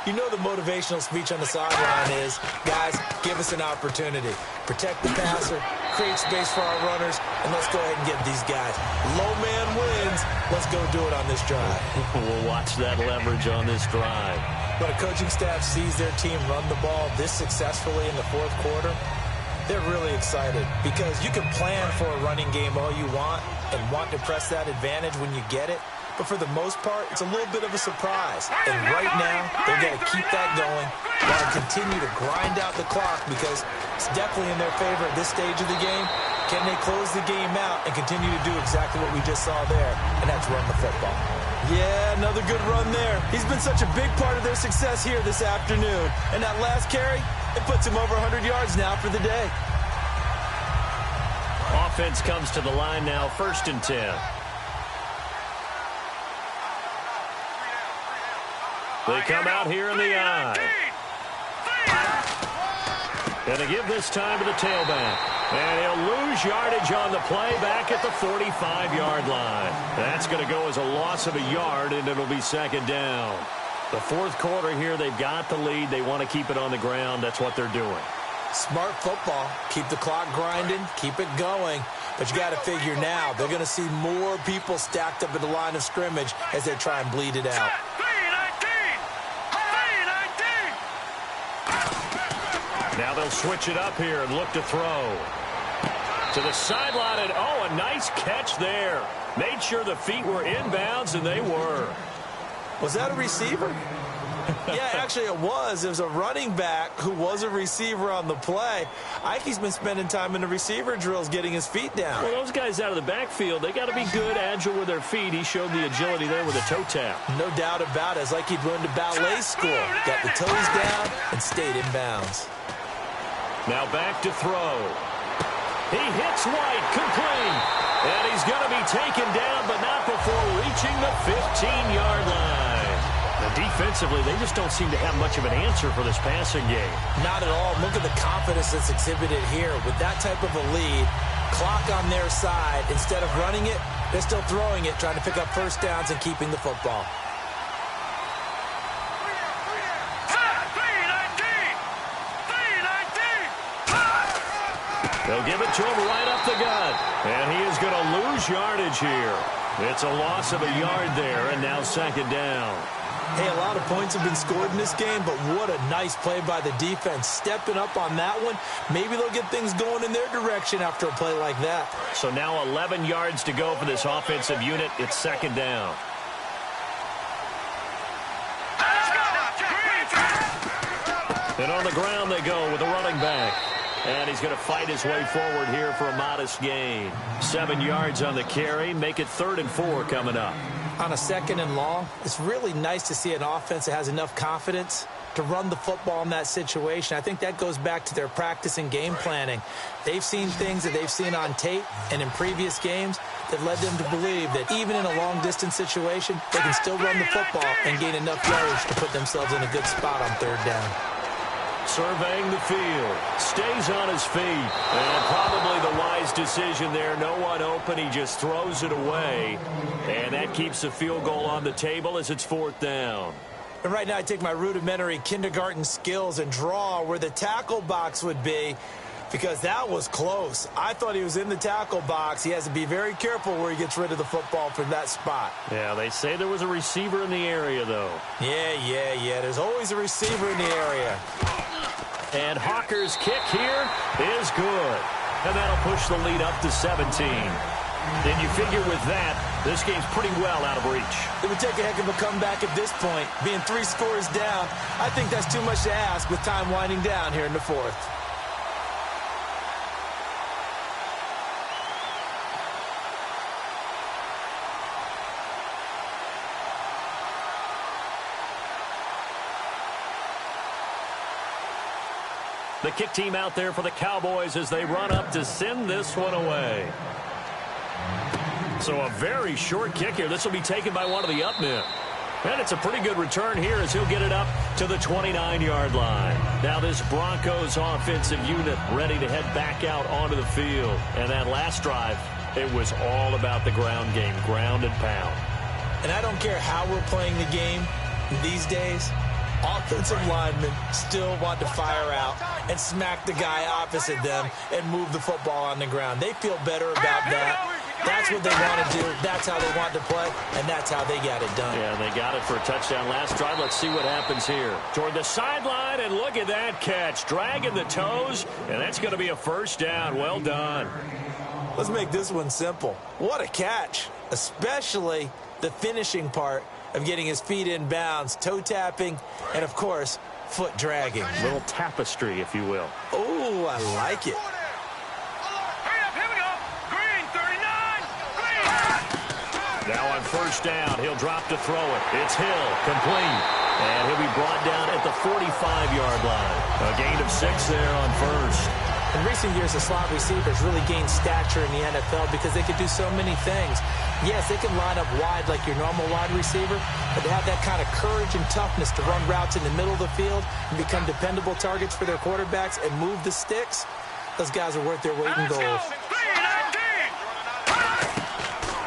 You know the motivational speech on the sideline is, guys, give us an opportunity. Protect the passer, create space for our runners, and let's go ahead and get these guys. Low man wins. Let's go do it on this drive. We'll watch that leverage on this drive. When a coaching staff sees their team run the ball this successfully in the fourth quarter, they're really excited because you can plan for a running game all you want and want to press that advantage when you get it. But for the most part, it's a little bit of a surprise. And right now, they're going to keep that going, want to continue to grind out the clock because it's definitely in their favor at this stage of the game. Can they close the game out and continue to do exactly what we just saw there, and that's run the football? Yeah, another good run there. He's been such a big part of their success here this afternoon. And that last carry, it puts him over 100 yards now for the day. Offense comes to the line now, 1st and 10. They come out here in the eye. And they give this time to the tailback. And he'll lose yardage on the play back at the 45-yard line. That's going to go as a loss of a yard, and it'll be 2nd down. The fourth quarter here, they've got the lead. They want to keep it on the ground. That's what they're doing. Smart football. Keep the clock grinding. Keep it going. But you got to figure now, they're going to see more people stacked up at the line of scrimmage as they try and bleed it out. Now they'll switch it up here and look to throw. To the sideline, and a nice catch there. Made sure the feet were inbounds, and they were. Was that a receiver? Yeah, actually it was. It was a running back who was a receiver on the play. Ike's been spending time in the receiver drills getting his feet down. Well, those guys out of the backfield, they got to be good, agile with their feet. He showed the agility there with a toe tap. No doubt about it. It's like he'd run to ballet school. Got the toes down and stayed in bounds. Now back to throw. He hits White, complete. And he's going to be taken down, but not before reaching the 15-yard line. Now, defensively, they just don't seem to have much of an answer for this passing game. Not at all. Look at the confidence that's exhibited here. With that type of a lead, clock on their side, instead of running it, they're still throwing it, trying to pick up first downs and keeping the football. They'll give it to him right up the gut. And he is going to lose yardage here. It's a loss of a yard there, and now 2nd down. Hey, a lot of points have been scored in this game, but what a nice play by the defense. Stepping up on that one, maybe they'll get things going in their direction after a play like that. So now 11 yards to go for this offensive unit. It's 2nd down. And on the ground they go with a running back. And he's going to fight his way forward here for a modest gain. 7 yards on the carry. Make it 3rd and 4 coming up. On a 2nd and long, it's really nice to see an offense that has enough confidence to run the football in that situation. I think that goes back to their practice and game planning. They've seen things that they've seen on tape and in previous games that led them to believe that even in a long-distance situation, they can still run the football and gain enough yardage to put themselves in a good spot on 3rd down. Surveying the field, stays on his feet, and probably the wise decision there. No one open, he just throws it away, and that keeps the field goal on the table as it's 4th down. And right now I take my rudimentary kindergarten skills and draw where the tackle box would be, because that was close. I thought he was in the tackle box. He has to be very careful where he gets rid of the football from that spot. Yeah, they say there was a receiver in the area, though. Yeah. There's always a receiver in the area. And Hawker's kick here is good. And that'll push the lead up to 17. And you figure with that, this game's pretty well out of reach. It would take a heck of a comeback at this point. Being 3 scores down, I think that's too much to ask with time winding down here in the 4th. The kick team out there for the Cowboys as they run up to send this one away. So a very short kick here. This will be taken by one of the up men. And it's a pretty good return here as he'll get it up to the 29-yard line. Now this Broncos offensive unit ready to head back out onto the field. And that last drive, it was all about the ground game, ground and pound. And I don't care how we're playing the game these days, offensive linemen still want to fire out and smack the guy opposite them and move the football on the ground. They feel better about that. That's what they want to do. That's how they want to play, and that's how they got it done. Yeah, they got it for a touchdown last drive. Let's see what happens here. Toward the sideline, and look at that catch. Dragging the toes, and that's going to be a first down. Well done. Let's make this one simple. What a catch, especially the finishing part of getting his feet in bounds, toe tapping, and, of course, foot dragging. Little tapestry, if you will. Oh, I like it. Now on first down, he'll drop to throw it. It's Hill, complete. And he'll be brought down at the 45-yard line. A gain of 6 there on first. In recent years, the slot receivers really gained stature in the NFL because they could do so many things. Yes, they can line up wide like your normal wide receiver, but they have that kind of courage and toughness to run routes in the middle of the field and become dependable targets for their quarterbacks and move the sticks. Those guys are worth their weight in gold.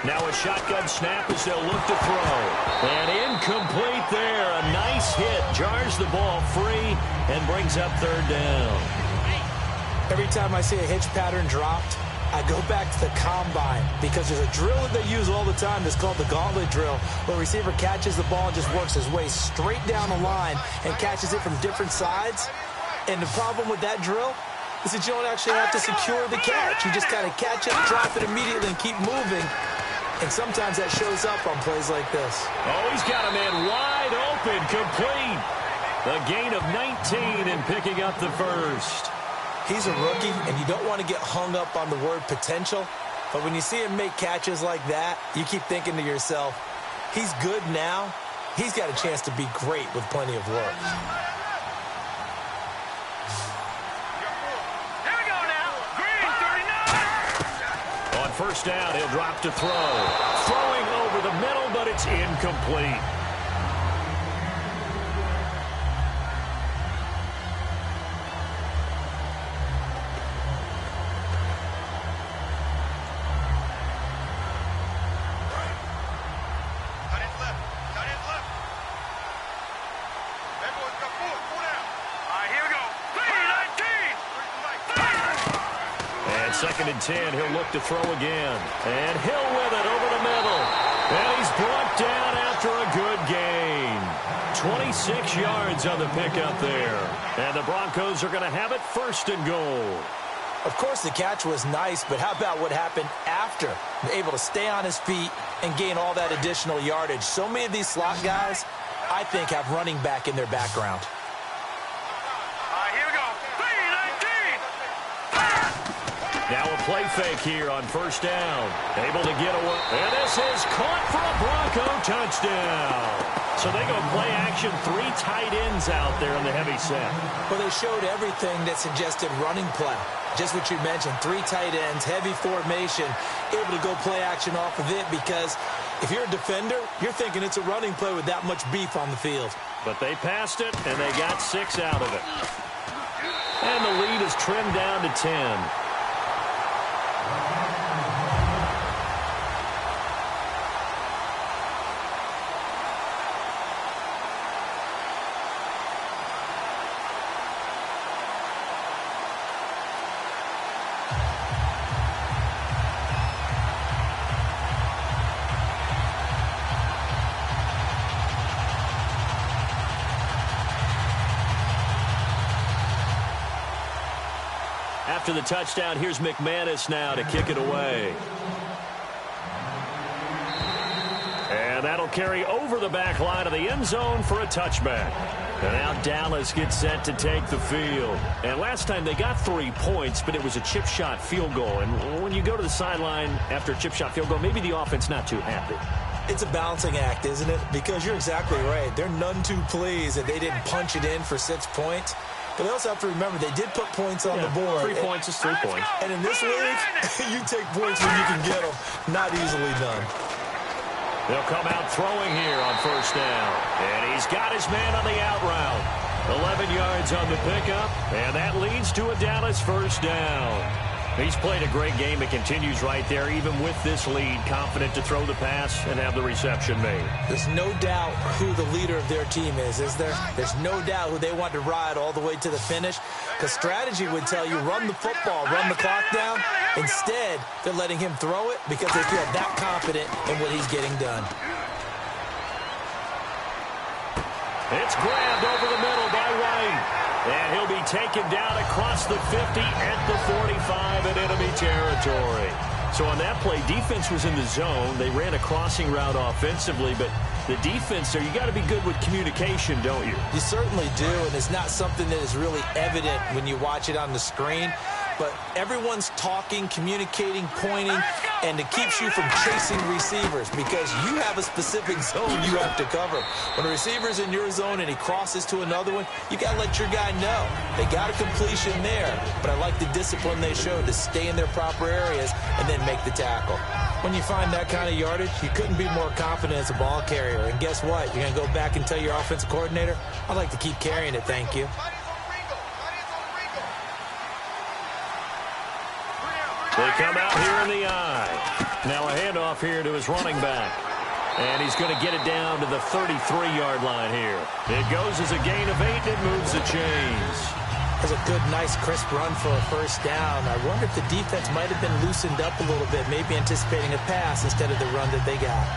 Now a shotgun snap as they'll look to throw. And incomplete there. A nice hit. Jars the ball free and brings up third down. Every time I see a hitch pattern dropped, I go back to the combine because there's a drill that they use all the time that's called the gauntlet drill, where a receiver catches the ball and just works his way straight down the line and catches it from different sides. And the problem with that drill is that you don't actually have to secure the catch. You just kind of catch it, drop it immediately, and keep moving. And sometimes that shows up on plays like this. Oh, he's got a man wide open, complete. A gain of 19 and picking up the first. He's a rookie, and you don't want to get hung up on the word potential. But when you see him make catches like that, you keep thinking to yourself, he's good now. He's got a chance to be great with plenty of work. First down, he'll drop to throw. Throwing over the middle, but it's incomplete. Second and 10, he'll look to throw again. And Hill with it over the middle. And he's brought down after a good gain. 26 yards on the pickup there. And the Broncos are going to have it first and goal. Of course, the catch was nice, but how about what happened after? Able to stay on his feet and gain all that additional yardage. So many of these slot guys, I think, have running back in their background. Now a play fake here on first down. Able to get away. And this is caught for a Bronco touchdown. So they go play action, 3 tight ends out there in the heavy set. Well, they showed everything that suggested running play. Just what you mentioned, 3 tight ends, heavy formation, able to go play action off of it because if you're a defender, you're thinking it's a running play with that much beef on the field. But they passed it, and they got 6 out of it. And the lead is trimmed down to 10. After the touchdown, here's McManus now to kick it away. And that'll carry over the back line of the end zone for a touchback. And now Dallas gets set to take the field. And last time they got 3 points, but it was a chip shot field goal. And when you go to the sideline after a chip shot field goal, maybe the offense not too happy. It's a balancing act, isn't it? Because you're exactly right. They're none too pleased that they didn't punch it in for 6 points. But they also have to remember they did put points on the board. 3 points is 3 points. And in this league, you take points when you can get them. Not easily done. They'll come out throwing here on first down. And he's got his man on the out route. 11 yards on the pickup. And that leads to a Dallas first down. He's played a great game. It continues right there, even with this lead, confident to throw the pass and have the reception made. There's no doubt who the leader of their team is there? There's no doubt who they want to ride all the way to the finish, because strategy would tell you run the football, run the clock down. Instead, they're letting him throw it because they feel that confident in what he's getting done. It's grabbed over the middle by White. And he'll be taken down across the 50 at the 45 in enemy territory. So on that play, defense was in the zone. They ran a crossing route offensively, but the defense there, you got to be good with communication, don't you? You certainly do, and it's not something that is really evident when you watch it on the screen. But everyone's talking, communicating, pointing, and it keeps you from chasing receivers because you have a specific zone you have to cover. When a receiver's in your zone and he crosses to another one, you got to let your guy know. They got a completion there, but I like the discipline they showed to stay in their proper areas and then make the tackle. When you find that kind of yardage, you couldn't be more confident as a ball carrier. And guess what? You're going to go back and tell your offensive coordinator, I'd like to keep carrying it, thank you. They come out here in the eye. Now a handoff here to his running back. And he's going to get it down to the 33-yard line here. It goes as a gain of 8, and it moves the chains. That's a good, nice, crisp run for a first down. I wonder if the defense might have been loosened up a little bit, maybe anticipating a pass instead of the run that they got.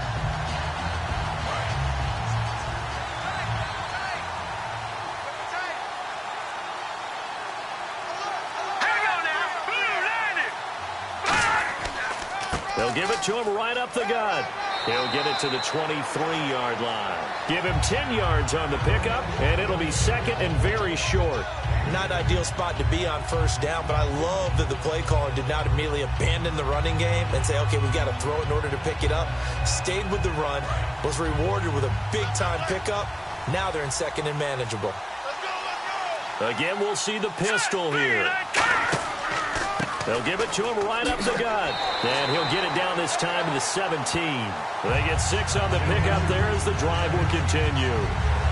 They'll give it to him right up the gut. He'll get it to the 23-yard line. Give him 10 yards on the pickup, and it'll be second and very short. Not ideal spot to be on first down, but I love that the play caller did not immediately abandon the running game and say, okay, we've got to throw it in order to pick it up. Stayed with the run, was rewarded with a big-time pickup. Now they're in second and manageable. Again, we'll see the pistol here. They'll give it to him right up the gut. And he'll get it down this time to the 17. They get 6 on the pickup there as the drive will continue.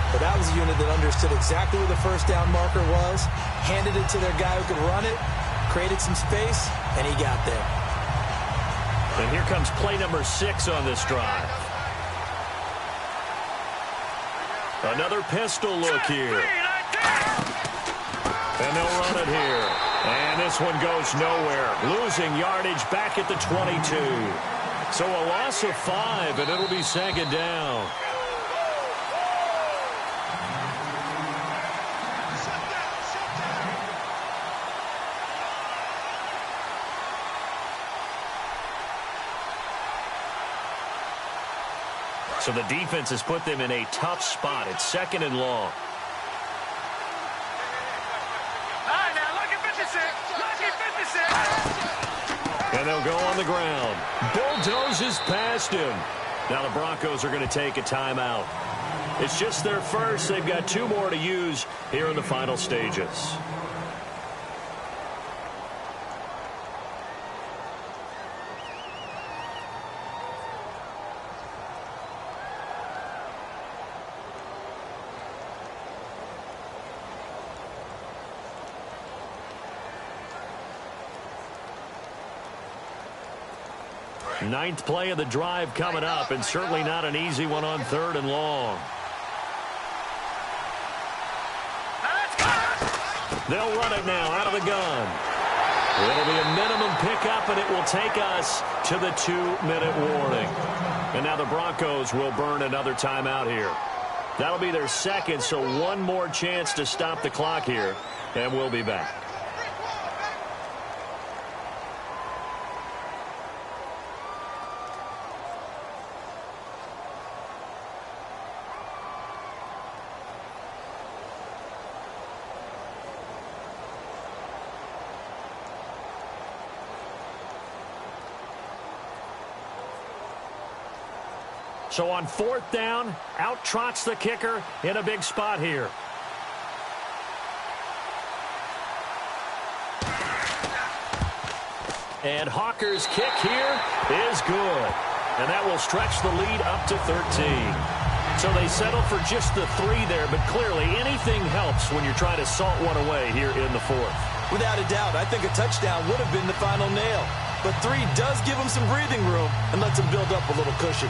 But that was a unit that understood exactly where the first down marker was, handed it to their guy who could run it, created some space, and he got there. And here comes play number 6 on this drive. Another pistol look here. And they'll run it here. And this one goes nowhere. Losing yardage back at the 22. So a loss of 5, and it'll be second down. So the defense has put them in a tough spot. It's second and long. And they'll go on the ground. Bulldozes past him. Now the Broncos are going to take a timeout. It's just their first. They've got 2 more to use here in the final stages. Ninth play of the drive coming up, and certainly not an easy one on 3rd and long. They'll run it now out of the gun. It'll be a minimum pickup, and it will take us to the 2-minute warning. And now the Broncos will burn another timeout here. That'll be their second, so one more chance to stop the clock here, and we'll be back. So on 4th down, out trots the kicker in a big spot here. And Hawker's kick here is good. And that will stretch the lead up to 13. So they settle for just the 3 there, but clearly anything helps when you're trying to salt one away here in the 4th. Without a doubt, I think a touchdown would have been the final nail. But 3 does give them some breathing room and lets them build up a little cushion.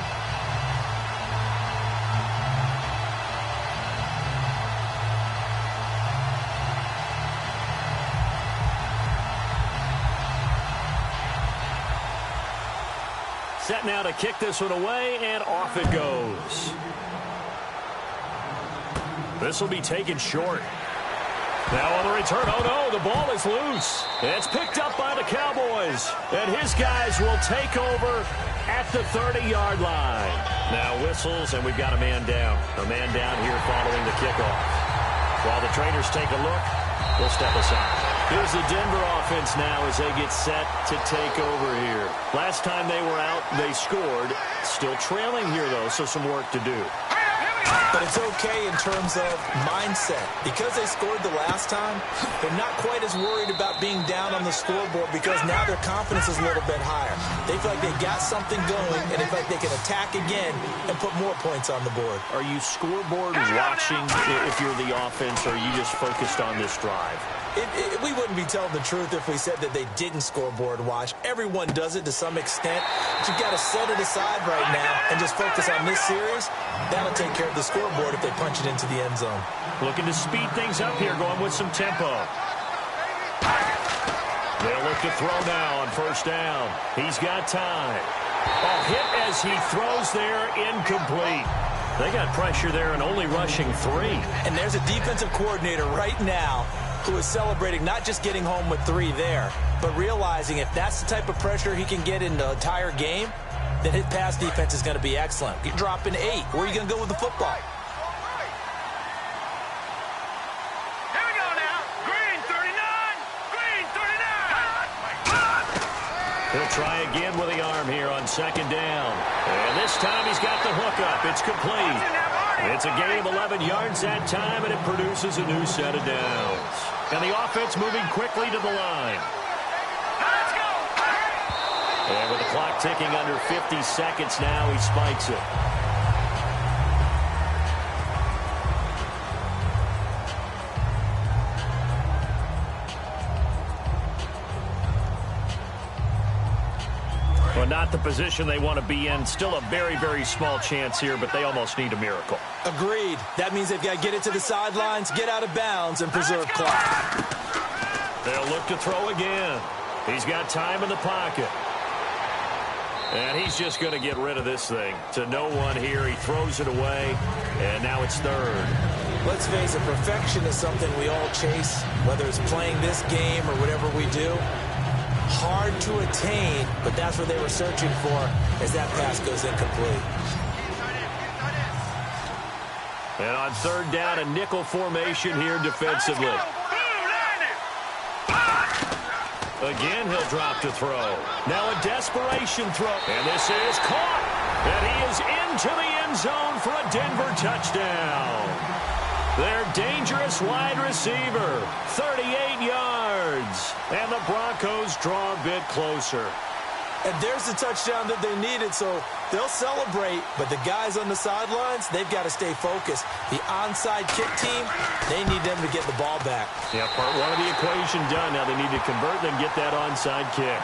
Set now to kick this one away, and off it goes. This will be taken short. Now on the return, oh no, the ball is loose. It's picked up by the Cowboys, and his guys will take over at the 30-yard line. Now whistles, and we've got a man down. A man down here following the kickoff. While the trainers take a look, we'll step aside. Here's the Denver offense now as they get set to take over here. Last time they were out, they scored. Still trailing here, though, so some work to do. But it's okay in terms of mindset. Because they scored the last time, they're not quite as worried about being down on the scoreboard because now their confidence is a little bit higher. They feel like they got something going, and they feel like they can attack again and put more points on the board. Are you scoreboard watching if you're the offense, or are you just focused on this drive? We wouldn't be telling the truth if we said that they didn't scoreboard watch. Everyone does it to some extent. But you've got to set it aside right now and just focus on this series. That'll take care of the scoreboard if they punch it into the end zone. Looking to speed things up here, going with some tempo. They'll look to throw now on first down. He's got time. Hit as he throws there, incomplete. They got pressure there and only rushing 3. And there's a defensive coordinator right now who is celebrating not just getting home with 3 there, but realizing if that's the type of pressure he can get in the entire game, then his pass defense is going to be excellent. You're dropping 8. Where are you going to go with the football? Here we go now. Green 39. Green 39. He'll try again with the arm here on second down. And this time he's got the hookup. It's complete. It's a gain of 11 yards that time, and it produces a new set of downs. And the offense moving quickly to the line. Let's go. And with the clock ticking under 50 seconds now, he spikes it. Well, not the position they want to be in. Still a very, very small chance here, but they almost need a miracle. Agreed. That means they've got to get it to the sidelines, get out of bounds, and preserve clock. They'll look to throw again. He's got time in the pocket. And he's just going to get rid of this thing. To no one here. He throws it away, and now it's third. Let's face it, perfection is something we all chase, whether it's playing this game or whatever we do. Hard to attain, but that's what they were searching for as that pass goes incomplete. And on third down, a nickel formation here defensively. Again, he'll drop to throw. Now a desperation throw. And this is caught. And he is into the end zone for a Denver touchdown. Their dangerous wide receiver, 38 yards. And the Broncos draw a bit closer. And there's the touchdown that they needed, so they'll celebrate. But the guys on the sidelines, they've got to stay focused. The onside kick team, they need them to get the ball back. Yeah, part one of the equation done. Now they need to convert and get that onside kick.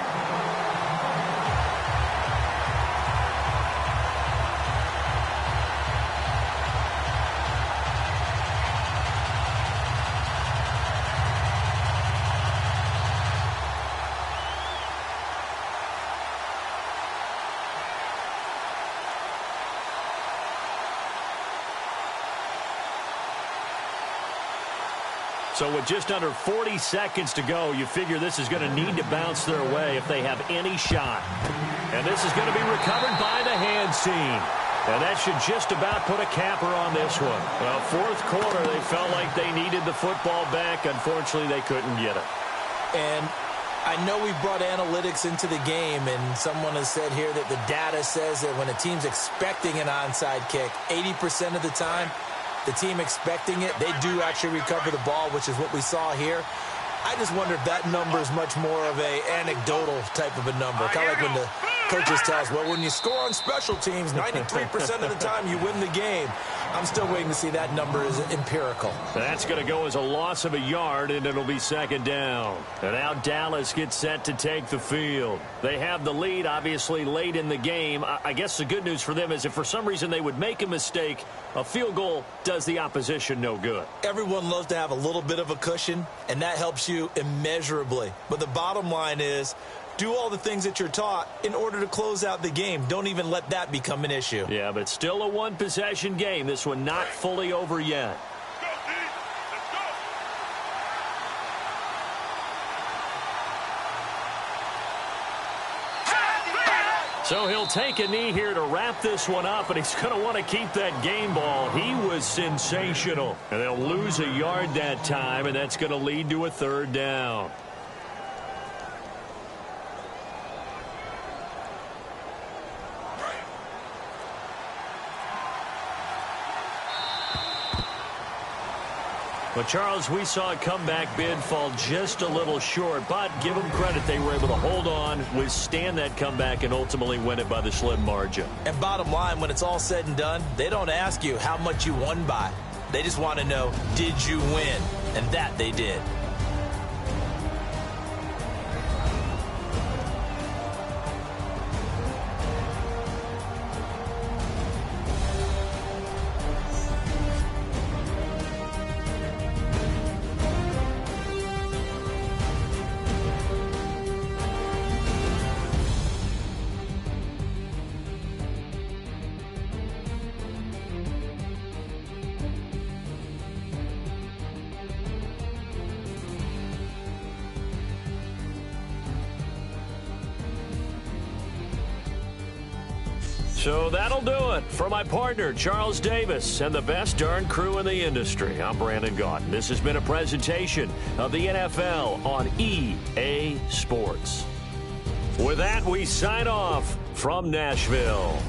So with just under 40 seconds to go, you figure this is going to need to bounce their way if they have any shot. And this is going to be recovered by the hands team. And that should just about put a capper on this one. Well, fourth quarter, they felt like they needed the football back. Unfortunately, they couldn't get it. And I know we brought analytics into the game, and someone has said here that the data says that when a team's expecting an onside kick, 80% of the time, the team expecting it, they do actually recover the ball, which is what we saw here. I just wonder if that number is much more of a anecdotal type of a number. Kind of like when the Coaches tell us, well, when you score on special teams, 93% of the time you win the game. I'm still waiting to see that number is empirical. That's going to go as a loss of a yard, and it'll be second down. And now Dallas gets set to take the field. They have the lead, obviously, late in the game. I guess the good news for them is if for some reason they would make a mistake, a field goal does the opposition no good. Everyone loves to have a little bit of a cushion, and that helps you immeasurably. But the bottom line is, do all the things that you're taught in order to close out the game. Don't even let that become an issue. Yeah, but still a one-possession game. This one not fully over yet. So he'll take a knee here to wrap this one up, and he's going to want to keep that game ball. He was sensational. And they'll lose a yard that time, and that's going to lead to a third down. But, Charles, we saw a comeback bid fall just a little short, but give them credit. They were able to hold on, withstand that comeback, and ultimately win it by the slim margin. And bottom line, when it's all said and done, they don't ask you how much you won by. They just want to know, did you win? And that they did. So that'll do it for my partner, Charles Davis, and the best darn crew in the industry. I'm Brandon Gaudin. This has been a presentation of the NFL on EA Sports. With that, we sign off from Nashville.